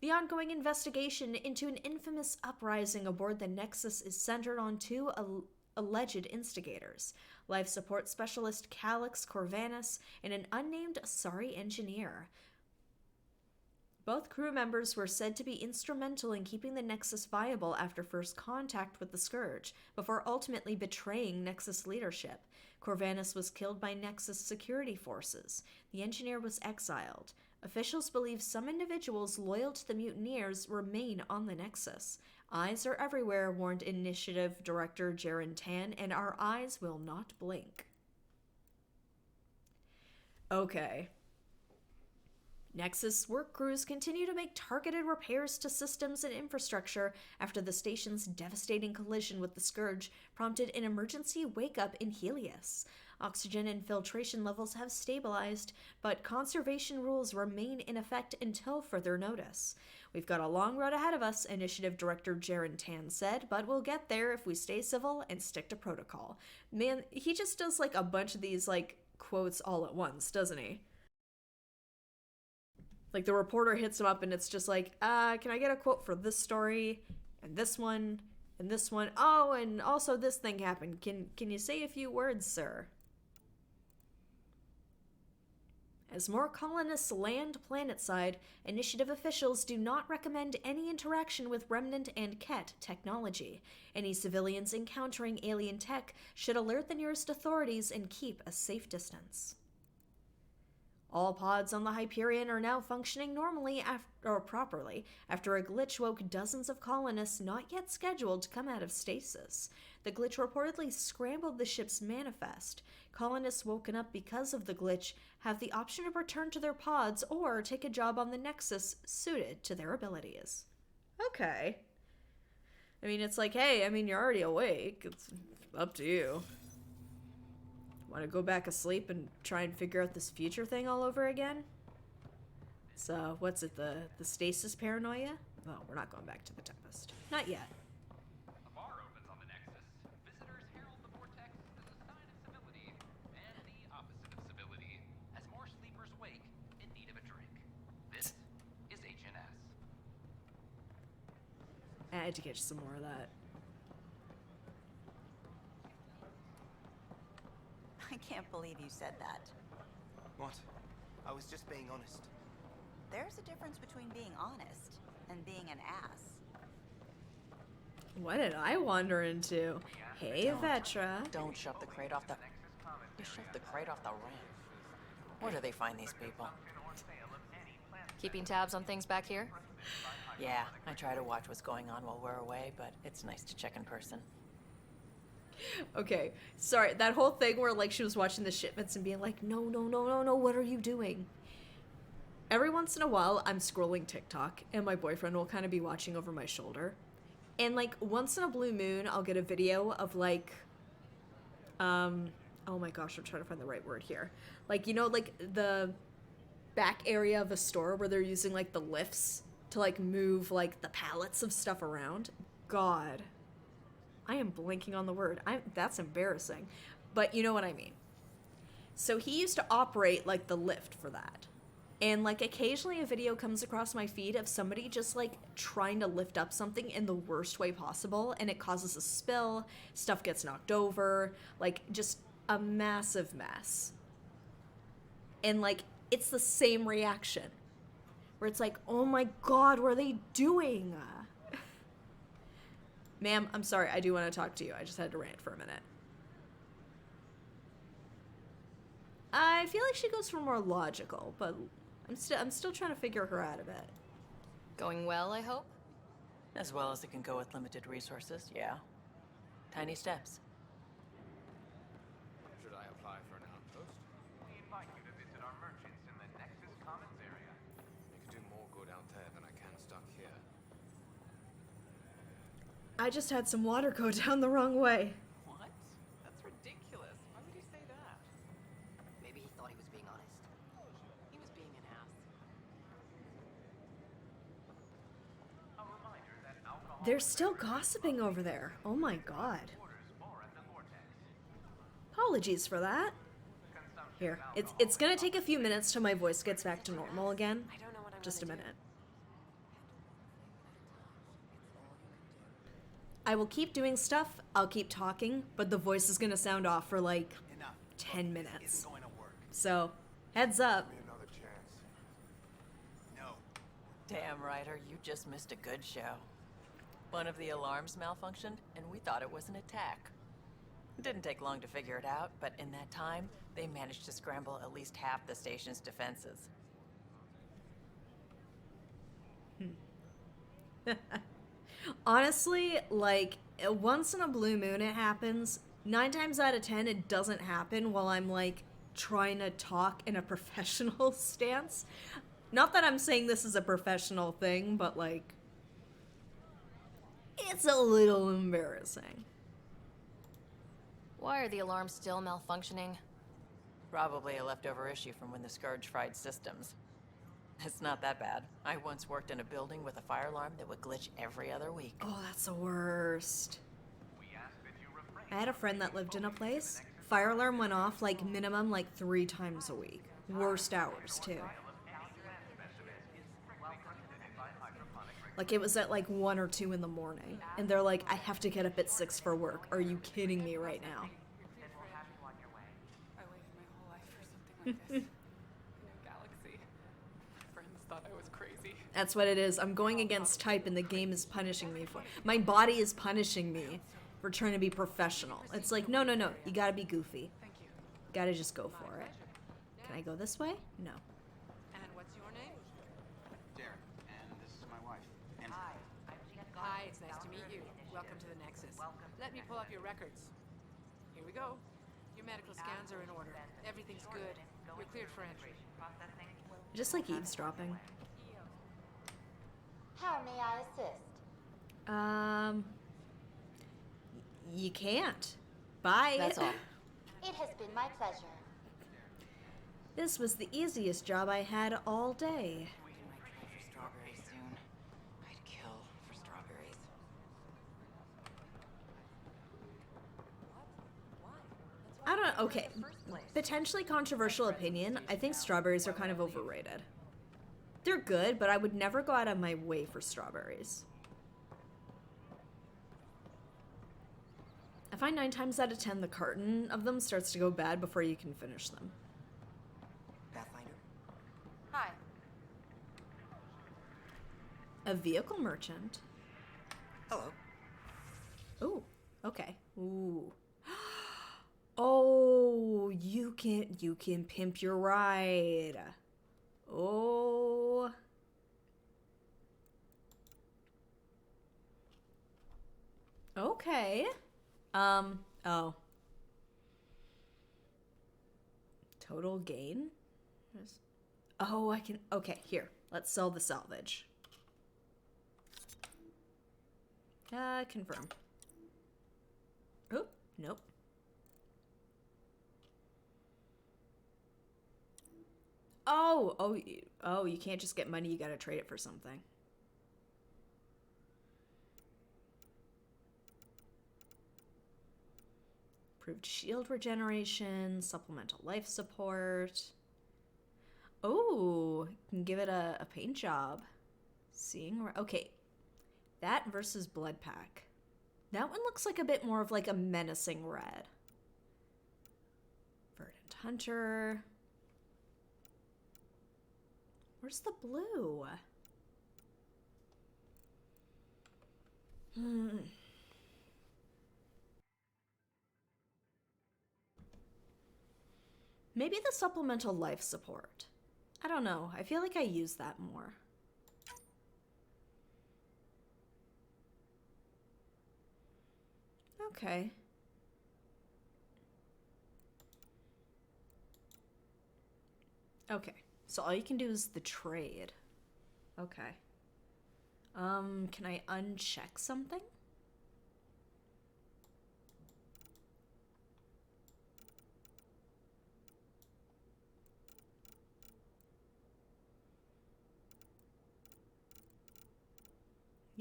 The ongoing investigation into an infamous uprising aboard the Nexus is centered on two alleged instigators, life support specialist Calix Corvanus and an unnamed Asari engineer. Both crew members were said to be instrumental in keeping the Nexus viable after first contact with the Scourge, before ultimately betraying Nexus leadership. Corvanus was killed by Nexus security forces. The engineer was exiled. Officials believe some individuals loyal to the mutineers remain on the Nexus. Eyes are everywhere, warned Initiative Director Jaren Tan, and our eyes will not blink. Okay. Nexus work crews continue to make targeted repairs to systems and infrastructure after the station's devastating collision with the Scourge prompted an emergency wake-up in Helios. Oxygen and filtration levels have stabilized, but conservation rules remain in effect until further notice. We've got a long road ahead of us, Initiative Director Jaren Tan said, but we'll get there if we stay civil and stick to protocol. Man, he just does like a bunch of these like quotes all at once, doesn't he? Like the reporter hits him up and it's just like, can I get a quote for this story and this one and this one? Oh, and also this thing happened. Can you say a few words, sir? As more colonists land planetside, Initiative officials do not recommend any interaction with Remnant and Ket technology. Any civilians encountering alien tech should alert the nearest authorities and keep a safe distance. All pods on the Hyperion are now functioning normally properly after a glitch woke dozens of colonists not yet scheduled to come out of stasis. The glitch reportedly scrambled the ship's manifest. Colonists woken up because of the glitch have the option to return to their pods or take a job on the Nexus suited to their abilities. Okay. I mean, it's like, hey, I mean, you're already awake. It's up to you. Want to go back asleep and try and figure out this future thing all over again? So, what's it, the stasis paranoia? Oh, we're not going back to the Tempest. Not yet.
A bar opens on the Nexus. Visitors herald the vortex as a sign of civility, and the opposite of civility, as more sleepers wake in need of a drink. This is HNS.
I had to catch some more of that.
I can't believe you said that.
What? I was just being honest.
There's a difference between being honest and being an ass.
What did I wander into? Hey, Vetra.
Don't shove the crate off the... You shoved the crate off the ramp. Where do they find these people?
Keeping tabs on things back here?
Yeah, I try to watch what's going on while we're away, but it's nice to check in person.
Okay, sorry, that whole thing where like she was watching the shipments and being like, no, what are you doing? Every once in a while, I'm scrolling TikTok and my boyfriend will kind of be watching over my shoulder. And like once in a blue moon, I'll get a video of like, oh my gosh, I'm trying to find the right word here. Like, you know, like the back area of a store where they're using like the lifts to like move like the pallets of stuff around. God. I am blanking on the word. That's embarrassing. But you know what I mean. So he used to operate like the lift for that. And like occasionally a video comes across my feed of somebody just like trying to lift up something in the worst way possible and it causes a spill, stuff gets knocked over, like just a massive mess. And like it's the same reaction. Where it's like, oh my god, what are they doing? Ma'am, I'm sorry, I do want to talk to you. I just had to rant for a minute. I feel like she goes for more logical, but I'm still trying to figure her out a bit.
Going well, I hope?
As well as it can go with limited resources, yeah. Tiny steps.
I just had some water go down the wrong way.
What? That's ridiculous. Why would you say that?
Maybe he thought he was being honest.
He was being an ass.
They're still gossiping over there. Oh my god. Apologies for that. Here, it's gonna take a few minutes till my voice gets back to normal again.
I don't know what I'm
Just a
gonna
minute. I will keep doing stuff, I'll keep talking, but the voice is gonna sound off for like 10 minutes. So, heads up.
Damn, Ryder, you just missed a good show. One of the alarms malfunctioned, and we thought it was an attack. It didn't take long to figure it out, but in that time, they managed to scramble at least half the station's defenses.
Honestly, like, once in a blue moon it happens. 9 times out of 10 it doesn't happen while I'm, like, trying to talk in a professional stance. Not that I'm saying this is a professional thing, but, like, it's a little embarrassing.
Why are the alarms still malfunctioning?
Probably a leftover issue from when the Scourge fried systems. It's not that bad. I once worked in a building with a fire alarm that would glitch every other week.
Oh, that's the worst. I had a friend that lived in a place. Fire alarm went off like minimum like 3 times a week. Worst hours too. Like it was at like 1 or 2 in the morning. And they're like, I have to get up at 6 for work. Are you kidding me right now?
I waited my whole life for something like this. In a galaxy. Friends thought I was crazy.
That's what it is. I'm going against type and the game is punishing me for my body is punishing me for trying to be professional. It's like, no. You gotta be goofy.
Thank you.
Gotta just go for it. Can I go this way? No.
And what's your name?
Derek, and this is my wife. And
Hi, it's nice to meet you. Welcome to the Nexus. Let me pull up your records. Here we go. Your medical scans are in order. Everything's good. You're cleared for entry.
Just like eavesdropping.
How may I assist?
You can't. Bye.
That's all.
It has been my pleasure.
This was the easiest job I had all day.
For strawberries soon. I'd kill for strawberries.
I don't know. Okay. Potentially controversial opinion. I think strawberries are kind of overrated. They're good, but I would never go out of my way for strawberries. I find 9 times out of 10 the carton of them starts to go bad before you can finish them.
Pathfinder?
Hi.
A vehicle merchant.
Hello.
Ooh, okay. Ooh. Oh, you can pimp your ride. Oh. Okay. Oh. Total gain? Oh, I can, okay, here. Let's sell the salvage. Confirm. Oh, nope. Oh, you can't just get money, you gotta trade it for something. Improved shield regeneration, supplemental life support. Oh, can give it a paint job. Okay. That versus Blood Pack. That one looks like a bit more of like a menacing red. Verdant Hunter. Where's the blue? Maybe the supplemental life support. I don't know. I feel like I use that more. Okay. Okay. So all you can do is the trade. Okay. Can I uncheck something?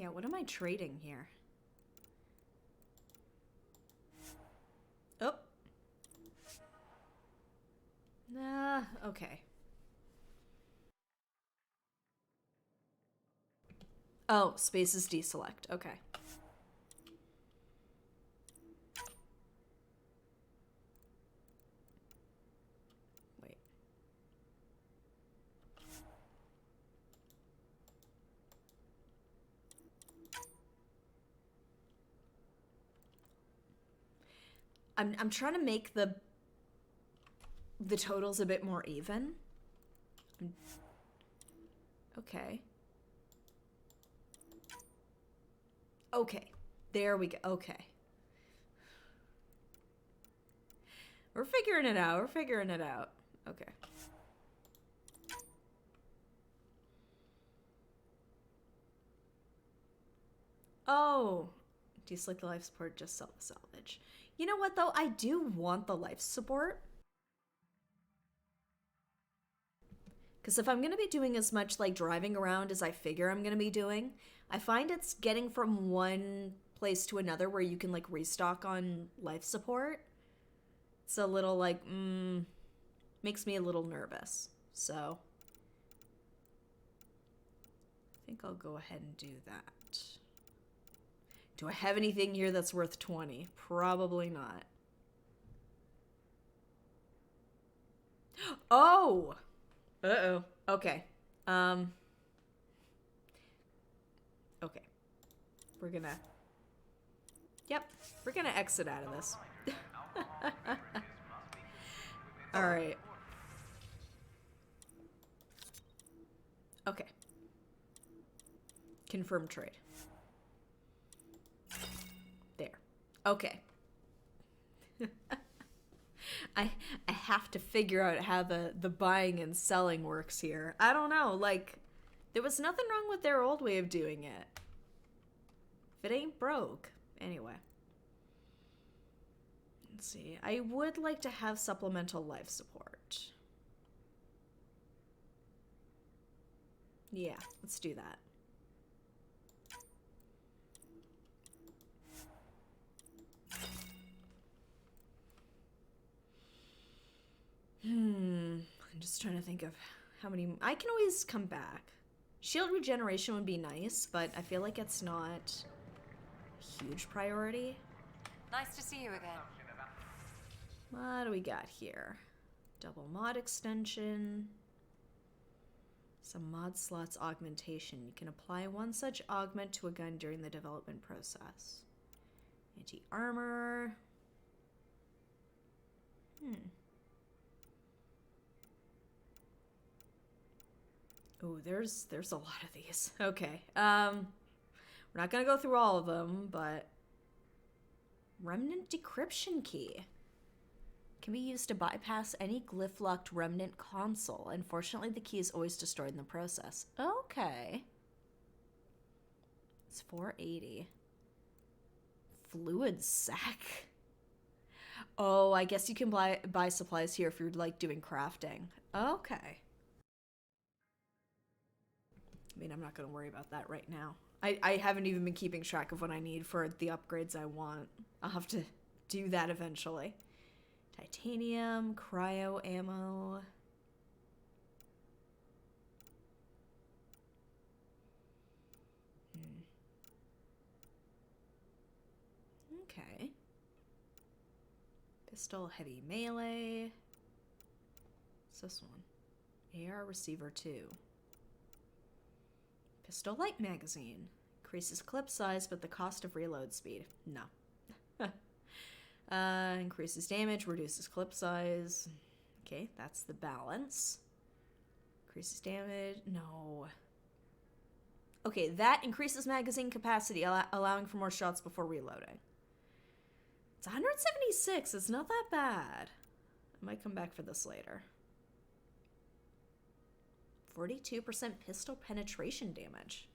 Yeah, what am I trading here? Oh. Nah, okay. Oh, spaces deselect. Okay. Wait. I'm trying to make the totals a bit more even. Okay. Okay. There we go. Okay. We're figuring it out. We're figuring it out. Okay. Oh. Deselect the life support, just sell the salvage. You know what, though? I do want the life support. Because if I'm going to be doing as much, like, driving around as I figure I'm going to be doing, I find it's getting from one place to another where you can, like, restock on life support. It's a little, like, makes me a little nervous. So, I think I'll go ahead and do that. Do I have anything here that's worth 20? Probably not. Oh! Uh-oh. Okay. Okay. We're gonna... Yep. We're gonna exit out of this. Alright. Okay. Confirm trade. There. Okay. I have to figure out how the buying and selling works here. I don't know, like, there was nothing wrong with their old way of doing it. If it ain't broke. Anyway. Let's see. I would like to have supplemental life support. Yeah, let's do that. I'm just trying to think of how many... I can always come back. Shield regeneration would be nice, but I feel like it's not a huge priority.
Nice to see you again.
What do we got here? Double mod extension. Some mod slots augmentation. You can apply one such augment to a gun during the development process. Anti-armor. Ooh, there's a lot of these. Okay. We're not gonna go through all of them, but Remnant decryption key can be used to bypass any glyph-locked Remnant console. Unfortunately, the key is always destroyed in the process. Okay. It's 480. Fluid sack. Oh, I guess you can buy supplies here if you're, like, doing crafting. Okay. I mean, I'm not going to worry about that right now. I haven't even been keeping track of what I need for the upgrades I want. I'll have to do that eventually. Titanium, cryo ammo. Okay. Pistol, heavy melee. What's this one? AR receiver 2. Pistol light magazine. Increases clip size, but the cost of reload speed. No. Increases damage, reduces clip size. Okay, that's the balance. Increases damage. No. Okay, that increases magazine capacity, allowing for more shots before reloading. It's 176. It's not that bad. I might come back for this later. 42% pistol penetration damage.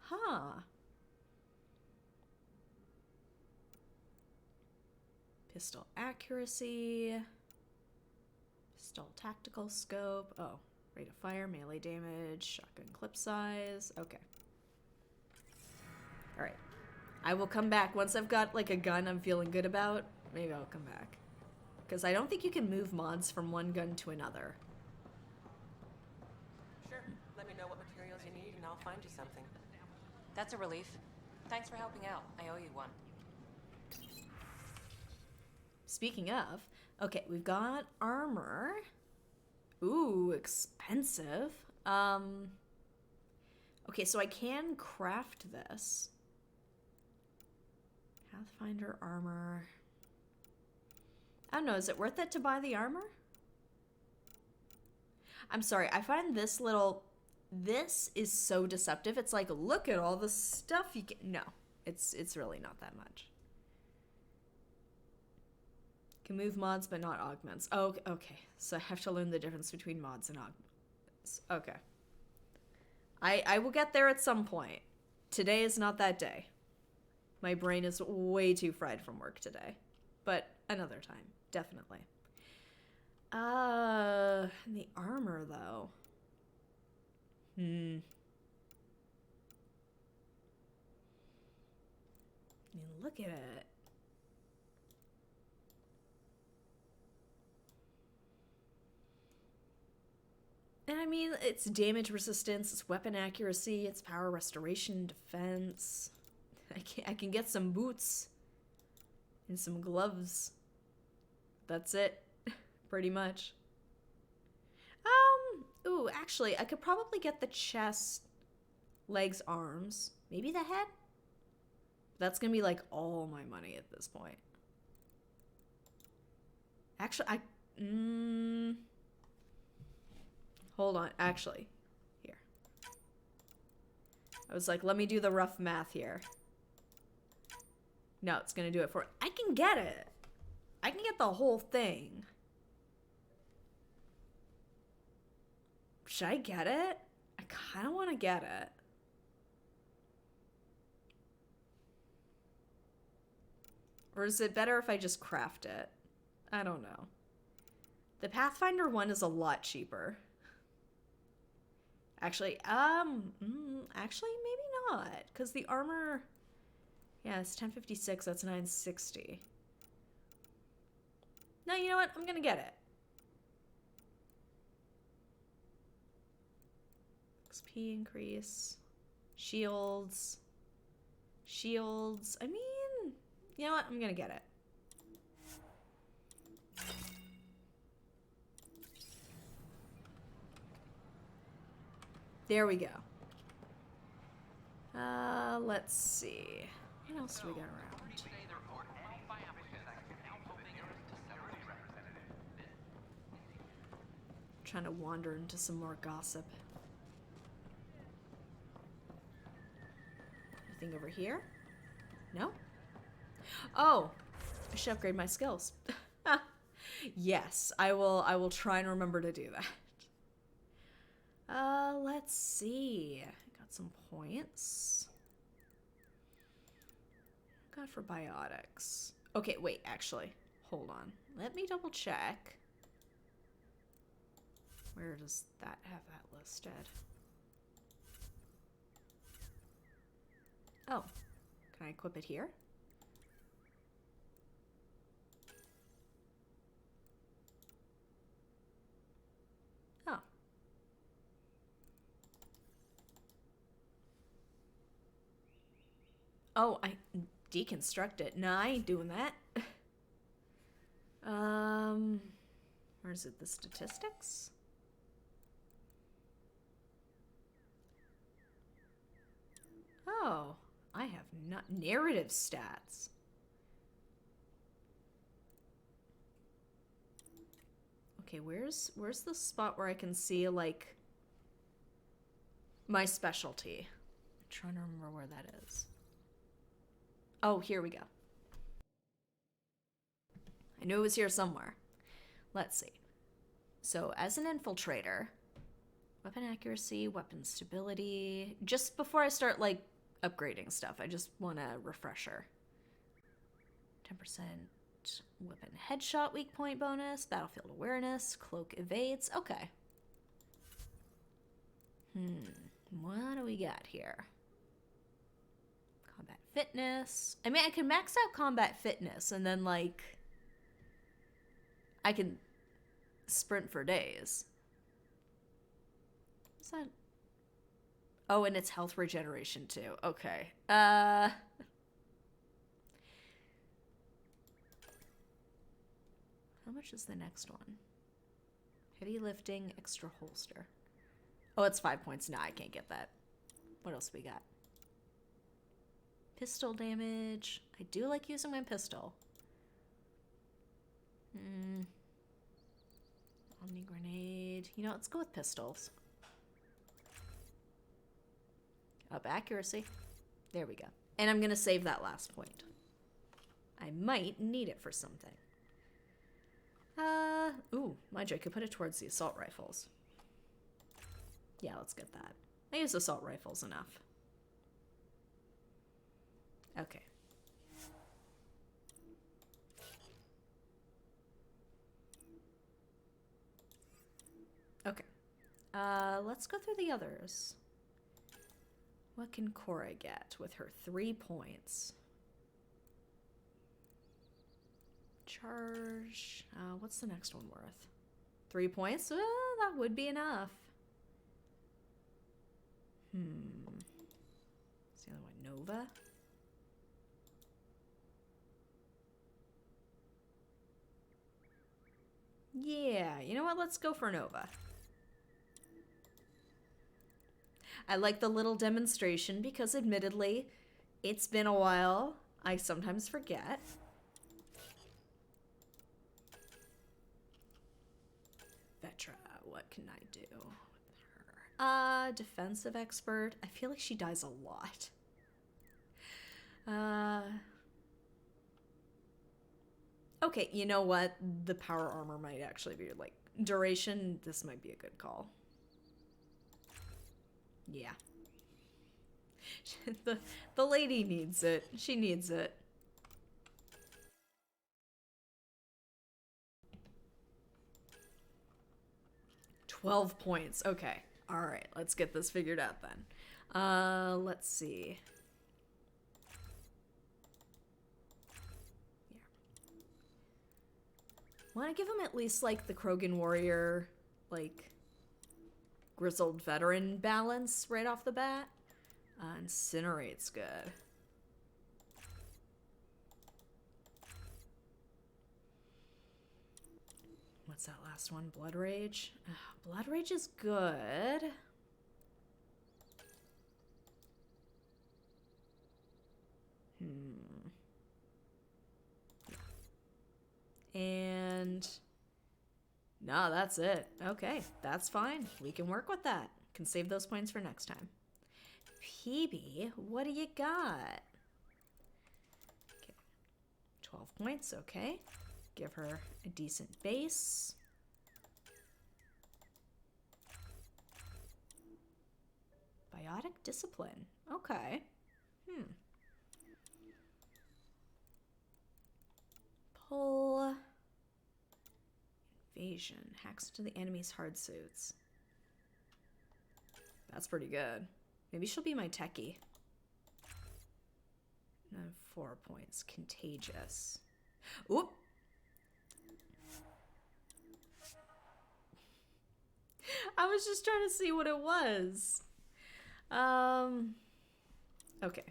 Huh. Pistol accuracy. Pistol tactical scope. Oh, rate of fire, melee damage, shotgun clip size. Okay. Alright. I will come back. Once I've got, like, a gun I'm feeling good about, maybe I'll come back. Because I don't think you can move mods from one gun to another.
Sure. Let me know what materials you need and I'll find you something. That's a relief. Thanks for helping out. I owe you one.
Speaking of, okay, we've got armor. Ooh, expensive. Okay, so I can craft this. Pathfinder armor. I don't know, is it worth it to buy the armor? I'm sorry, I find this little... This is so deceptive. It's like, look at all the stuff you can... No, it's really not that much. Can move mods, but not augments. Oh, okay. So I have to learn the difference between mods and augments. Okay. I will get there at some point. Today is not that day. My brain is way too fried from work today. But another time, definitely. The armor, though. I mean, look at it. And I mean, it's damage resistance, it's weapon accuracy, it's power restoration, defense. I can get some boots and some gloves. That's it, pretty much. Ooh, actually, I could probably get the chest, legs, arms, maybe the head. That's gonna be like all my money at this point. Actually, hold on, actually, here. I was like, let me do the rough math here. No, it's gonna do it for... I can get it. I can get the whole thing. Should I get it? I kind of want to get it. Or is it better if I just craft it? I don't know. The Pathfinder one is a lot cheaper. Actually, actually maybe not, because the armor, yeah, it's 1056, that's 960. No, you know what? I'm gonna get it. XP increase, shields. I mean, you know what? I'm gonna get it. There we go. Let's see. What else do we got around? Trying to wander into some more gossip. Anything over here? No? Oh, I should upgrade my skills. Yes, I will try and remember to do that. Let's see. I got some points. Got for biotics. Okay, wait, actually. Hold on. Let me double check. Where does that have that listed? Oh, can I equip it here? Oh. Oh, I deconstruct it. No, I ain't doing that. Where is it? The statistics? Oh, I have not narrative stats. Okay, where's the spot where I can see like my specialty? I'm trying to remember where that is. Oh, here we go. I knew it was here somewhere. Let's see. So, as an infiltrator, weapon accuracy, weapon stability. Just before I start like upgrading stuff, I just want a refresher. 10% weapon headshot weak point bonus, battlefield awareness, cloak evades. Okay. What do we got here? Combat Fitness. I mean, I can max out combat fitness and then, like, I can sprint for days. What's that? Oh, and it's health regeneration too. Okay. How much is the next one? Heavy lifting, extra holster. Oh, it's 5 points. Nah, I can't get that. What else we got? Pistol damage. I do like using my pistol. Omni grenade. You know, let's go with pistols. Up accuracy. There we go. And I'm going to save that last point. I might need it for something. Ooh, mind you, I could put it towards the assault rifles. Yeah, let's get that. I use assault rifles enough. Okay. Okay. Let's go through the others. What can Cora get with her 3 points? Charge. What's the next one worth? 3 points? That would be enough. What's the other one? Nova? Yeah, you know what? Let's go for Nova. I like the little demonstration because admittedly, it's been a while. I sometimes forget. Vetra, what can I do with her? Defensive expert. I feel like she dies a lot. Okay, you know what? The power armor might actually be, like, duration. This might be a good call. Yeah. the lady needs it. She needs it. $12 points. Okay. All right. Let's get this figured out then. Let's see. Yeah. Want to give him at least like the Krogan warrior, like grizzled veteran balance right off the bat. Incinerate's good. What's that last one? Blood Rage? Blood Rage is good. And no, that's it. Okay, that's fine. We can work with that. Can save those points for next time. PB, what do you got? Okay. 12 points, okay. Give her a decent base. Biotic discipline. Okay. Pull. Invasion. Hacks into the enemy's hard suits. That's pretty good. Maybe she'll be my techie. 4 points. Contagious. Oop! I was just trying to see what it was. Okay.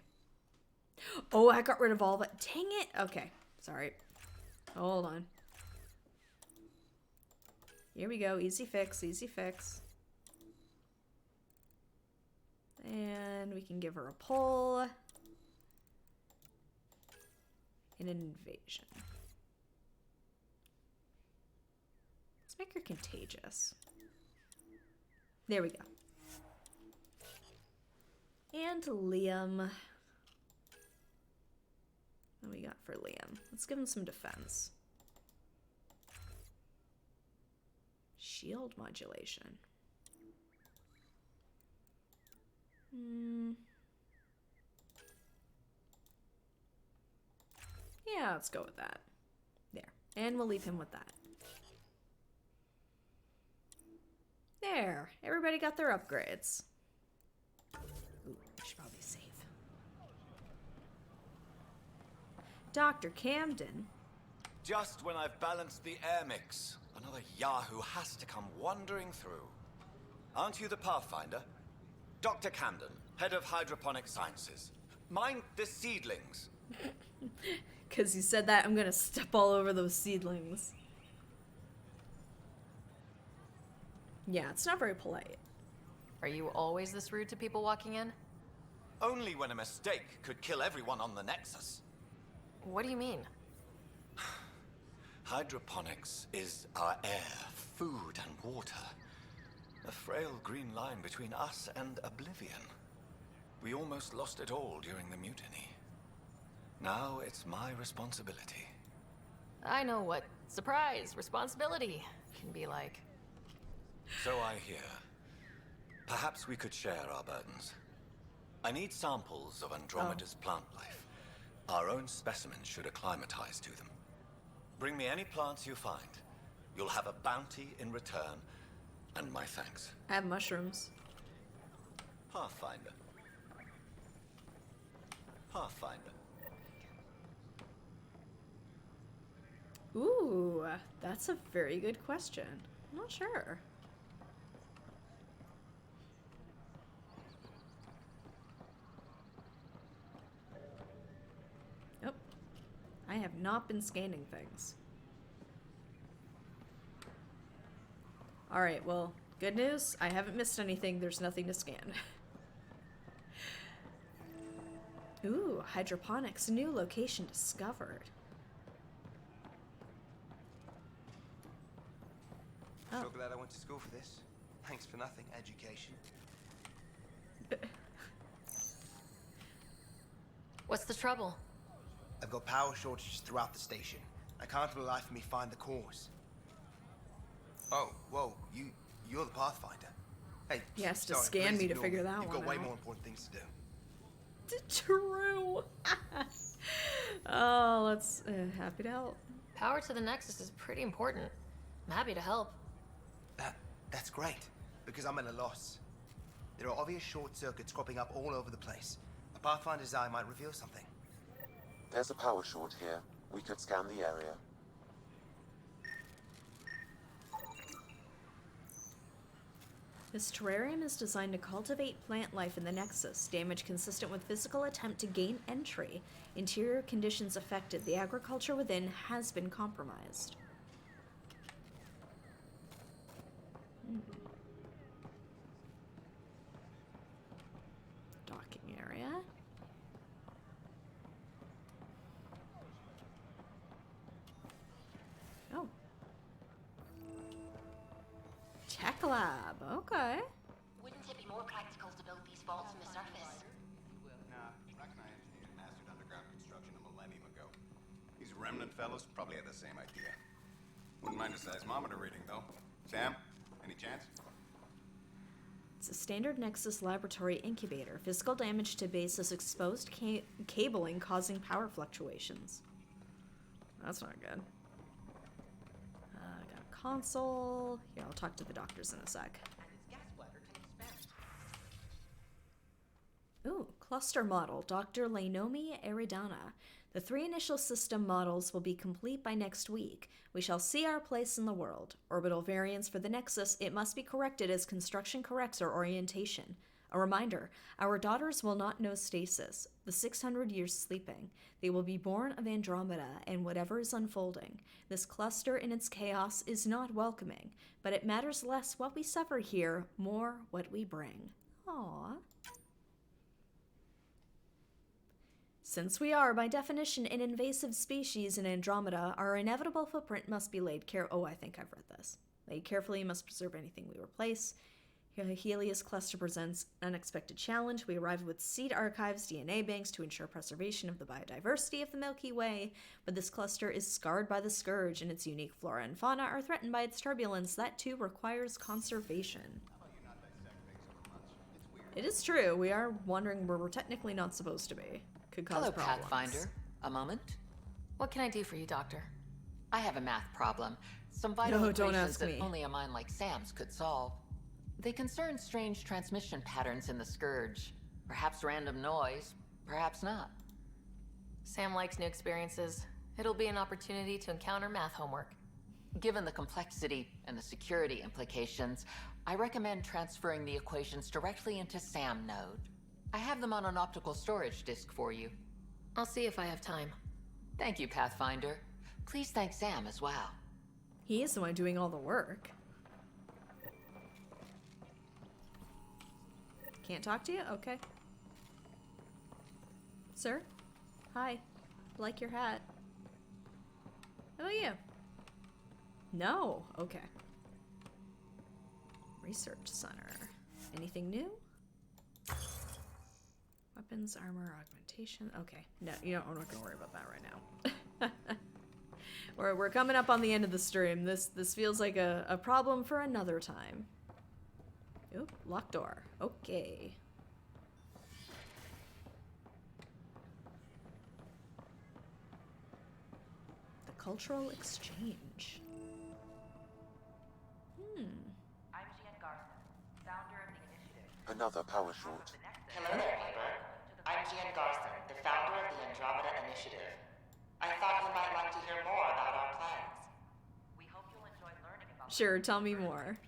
Oh, I got rid of all that. Dang it! Okay. Sorry. Hold on. Here we go. Easy fix, easy fix. And we can give her a pull. And an invasion. Let's make her contagious. There we go. And Liam. What do we got for Liam? Let's give him some defense. Shield modulation. Yeah, let's go with that. There. And we'll leave him with that. There. Everybody got their upgrades. Ooh, I should probably save. Dr. Camden.
Just when I've balanced the air mix, another Yahoo has to come wandering through. Aren't you the Pathfinder? Dr. Camden, head of hydroponic sciences. Mind the seedlings.
Because you said that, I'm gonna step all over those seedlings. Yeah, it's not very polite.
Are you always this rude to people walking in?
Only when a mistake could kill everyone on the Nexus.
What do you mean?
Hydroponics is our air, food, and water. A frail green line between us and oblivion. We almost lost it all during the mutiny. Now it's my responsibility.
I know what surprise, responsibility can be like.
So I hear. Perhaps we could share our burdens. I need samples of Andromeda's plant life. Our own specimens should acclimatize to them. Bring me any plants you find. You'll have a bounty in return, and my thanks.
I have mushrooms.
Pathfinder. Pathfinder.
Ooh, that's a very good question. I'm not sure. Oh, I have not been scanning things. Alright, well, good news. I haven't missed anything. There's nothing to scan. Ooh, hydroponics. New location discovered.
Oh. So glad I went to school for this. Thanks for nothing, education.
What's the trouble?
I've got power shortages throughout the station. I can't for the life of me find the cause. Oh, whoa, you're the Pathfinder. Hey,
he has to
sorry,
scan
please
me to
ignore
figure
me.
that
You've
one
got way
out.
more important things to do.
True. Oh, let's happy to help.
Power to the Nexus is pretty important. I'm happy to help.
That's great, because I'm at a loss. There are obvious short circuits cropping up all over the place. A Pathfinder's eye might reveal something.
There's a power short here. We could scan the area.
This terrarium is designed to cultivate plant life in the Nexus. Damage consistent with physical attempt to gain entry. Interior conditions affected. The agriculture within has been compromised. Docking area. Oh. Tech lab, okay.
Wouldn't it be more practical to build these vaults on the surface?
Nah, Rex and I engineered and mastered underground construction a millennium ago. These remnant fellows probably had the same idea. Wouldn't mind a seismometer reading, though. Sam, any chance?
It's a standard Nexus laboratory incubator. Physical damage to base is exposed cabling causing power fluctuations. That's not good. Got a console. Here, I'll talk to the doctors in a sec. Ooh, cluster model, Dr. Lainomi Eridana. The 3 initial system models will be complete by next week. We shall see our place in the world. Orbital variance for the Nexus, it must be corrected as construction corrects our orientation. A reminder, our daughters will not know stasis, the 600 years sleeping. They will be born of Andromeda and whatever is unfolding. This cluster in its chaos is not welcoming, but it matters less what we suffer here, more what we bring. Aww. Since we are, by definition, an invasive species in Andromeda, our inevitable footprint must be laid Oh, I think I've read this. Laid carefully, must preserve anything we replace. Helios cluster presents unexpected challenge. We arrive with seed archives, DNA banks to ensure preservation of the biodiversity of the Milky Way, but this cluster is scarred by the Scourge, and its unique flora and fauna are threatened by its turbulence. That too requires conservation. It is true, we are wandering where we're technically not supposed to be. Could cause
Hello,
problems.
Pathfinder. A moment?
What can I do for you, Doctor?
I have a math problem. Some vital
No, don't
equations
ask
that
me.
only a mind like Sam's could solve. They concern strange transmission patterns in the Scourge. Perhaps random noise, perhaps not.
Sam likes new experiences. It'll be an opportunity to encounter math homework.
Given the complexity and the security implications, I recommend transferring the equations directly into SAM node. I have them on an optical storage disk for you.
I'll see if I have time.
Thank you, Pathfinder. Please thank Sam as well.
He is the one doing all the work. Can't talk to you? Okay. Sir? Hi. Like your hat. How about you? No. Okay. Research Center. Anything new? Weapons, armor, augmentation. Okay. No, you know, I'm not gonna worry about that right now. We're coming up on the end of the stream. This feels like a problem for another time. Oop, locked door. Okay. The cultural exchange.
Another power short.
Hello there, neighbor. I'm Gian Garson, the founder of the Andromeda Initiative. I thought you might like to hear more about our plans. We hope you'll enjoy learning about.
Sure, tell me more.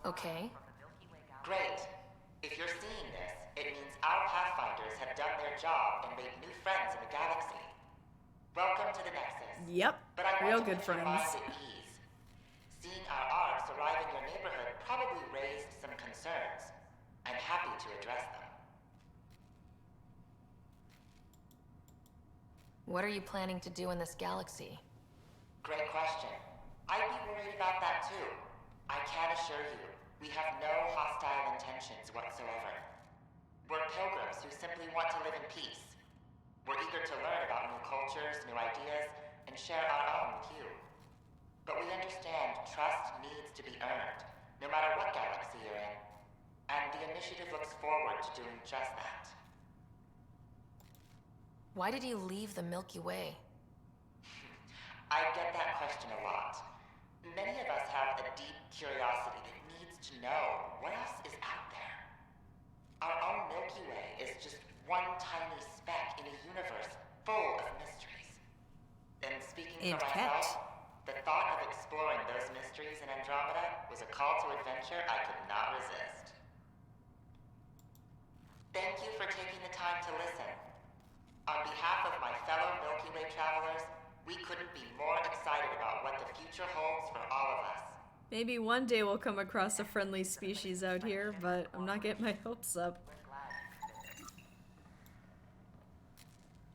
Okay.
Great. If you're seeing this, it means our Pathfinders have done their job and made new friends in the galaxy. Welcome to the Nexus.
Yep,
but I
real
want to
good
put your mind
friends.
at ease. Seeing our arcs arrive in your neighborhood probably raised some concerns. I'm happy to address them.
What are you planning to do in this galaxy?
Great question. I'd be worried about that too. I can assure you, we have no hostile intentions whatsoever. We're pilgrims who simply want to live in peace. We're eager to learn about new cultures, new ideas, and share our own with you. But we understand trust needs to be earned, no matter what galaxy you're in. And the initiative looks forward to doing just that.
Why did you leave the Milky Way?
I get that question a lot. Many of us have a deep curiosity that needs to know what else is out there. Our own Milky Way is just one tiny speck in a universe full of mysteries. And speaking for myself, the thought of exploring those mysteries in Andromeda was a call to adventure I could not resist. Thank you for taking the time to listen. On behalf of my fellow Milky Way travelers, we couldn't be more excited about what the future holds for all of us.
Maybe one day we'll come across a friendly species out here, but I'm not getting my hopes up.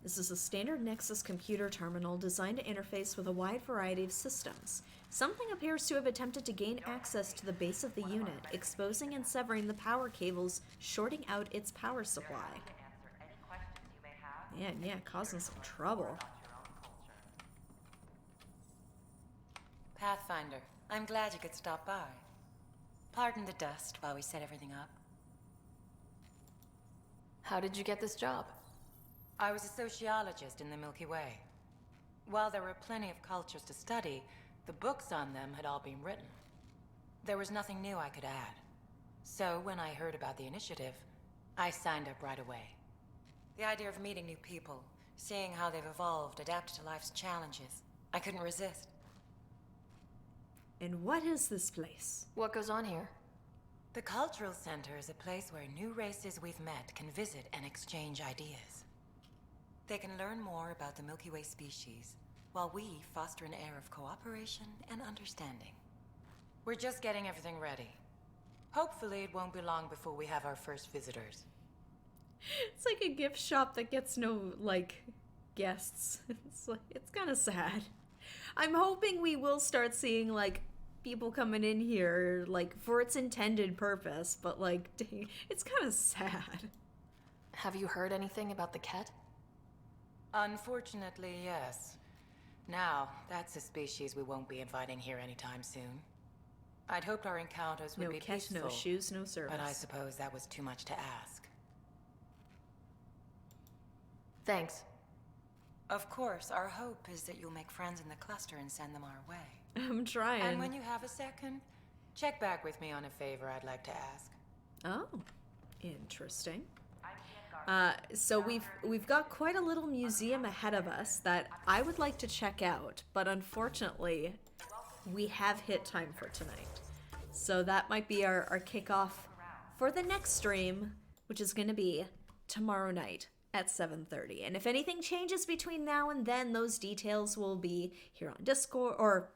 This is a standard Nexus computer terminal designed to interface with a wide variety of systems. Something appears to have attempted to gain access to the base of the unit, exposing and severing the power cables, shorting out its power supply. Man, yeah, causing some trouble.
Pathfinder, I'm glad you could stop by. Pardon the dust while we set everything up.
How did you get this job?
I was a sociologist in the Milky Way. While there were plenty of cultures to study, the books on them had all been written. There was nothing new I could add. So when I heard about the initiative, I signed up right away. The idea of meeting new people, seeing how they've evolved, adapted to life's challenges, I couldn't resist.
And what is this place?
What goes on here?
The Cultural Center is a place where new races we've met can visit and exchange ideas. They can learn more about the Milky Way species, while we foster an air of cooperation and understanding. We're just getting everything ready. Hopefully it won't be long before we have our first visitors.
It's like a gift shop that gets no, like, guests. It's kind of sad. I'm hoping we will start seeing, like, people coming in here, like, for its intended purpose, but, like, dang, it's kind of sad.
Have you heard anything about the Ket?
Unfortunately, yes. Now, that's a species we won't be inviting here anytime soon. I'd hoped our encounters would
No
be
Ket,
peaceful.
no shoes, no service.
But I suppose that was too much to ask.
Thanks.
Of course, our hope is that you'll make friends in the cluster and send them our way.
I'm trying.
And when you have a second, check back with me on a favor I'd like to ask.
Oh, interesting. So we've got quite a little museum ahead of us that I would like to check out, but unfortunately, we have hit time for tonight. So that might be our kickoff for the next stream, which is going to be tomorrow night at 7:30. And if anything changes between now and then, those details will be here on Discord, or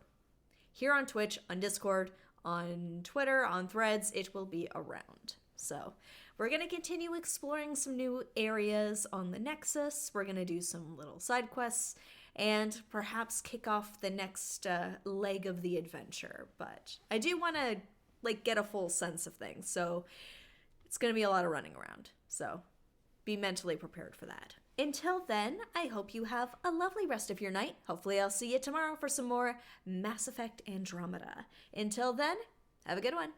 here on Twitch, on Discord, on Twitter, on Threads. It will be around. So we're going to continue exploring some new areas on the Nexus. We're going to do some little side quests and perhaps kick off the next leg of the adventure. But I do want to get a full sense of things. So it's going to be a lot of running around. So be mentally prepared for that. Until then, I hope you have a lovely rest of your night. Hopefully I'll see you tomorrow for some more Mass Effect Andromeda. Until then, have a good one.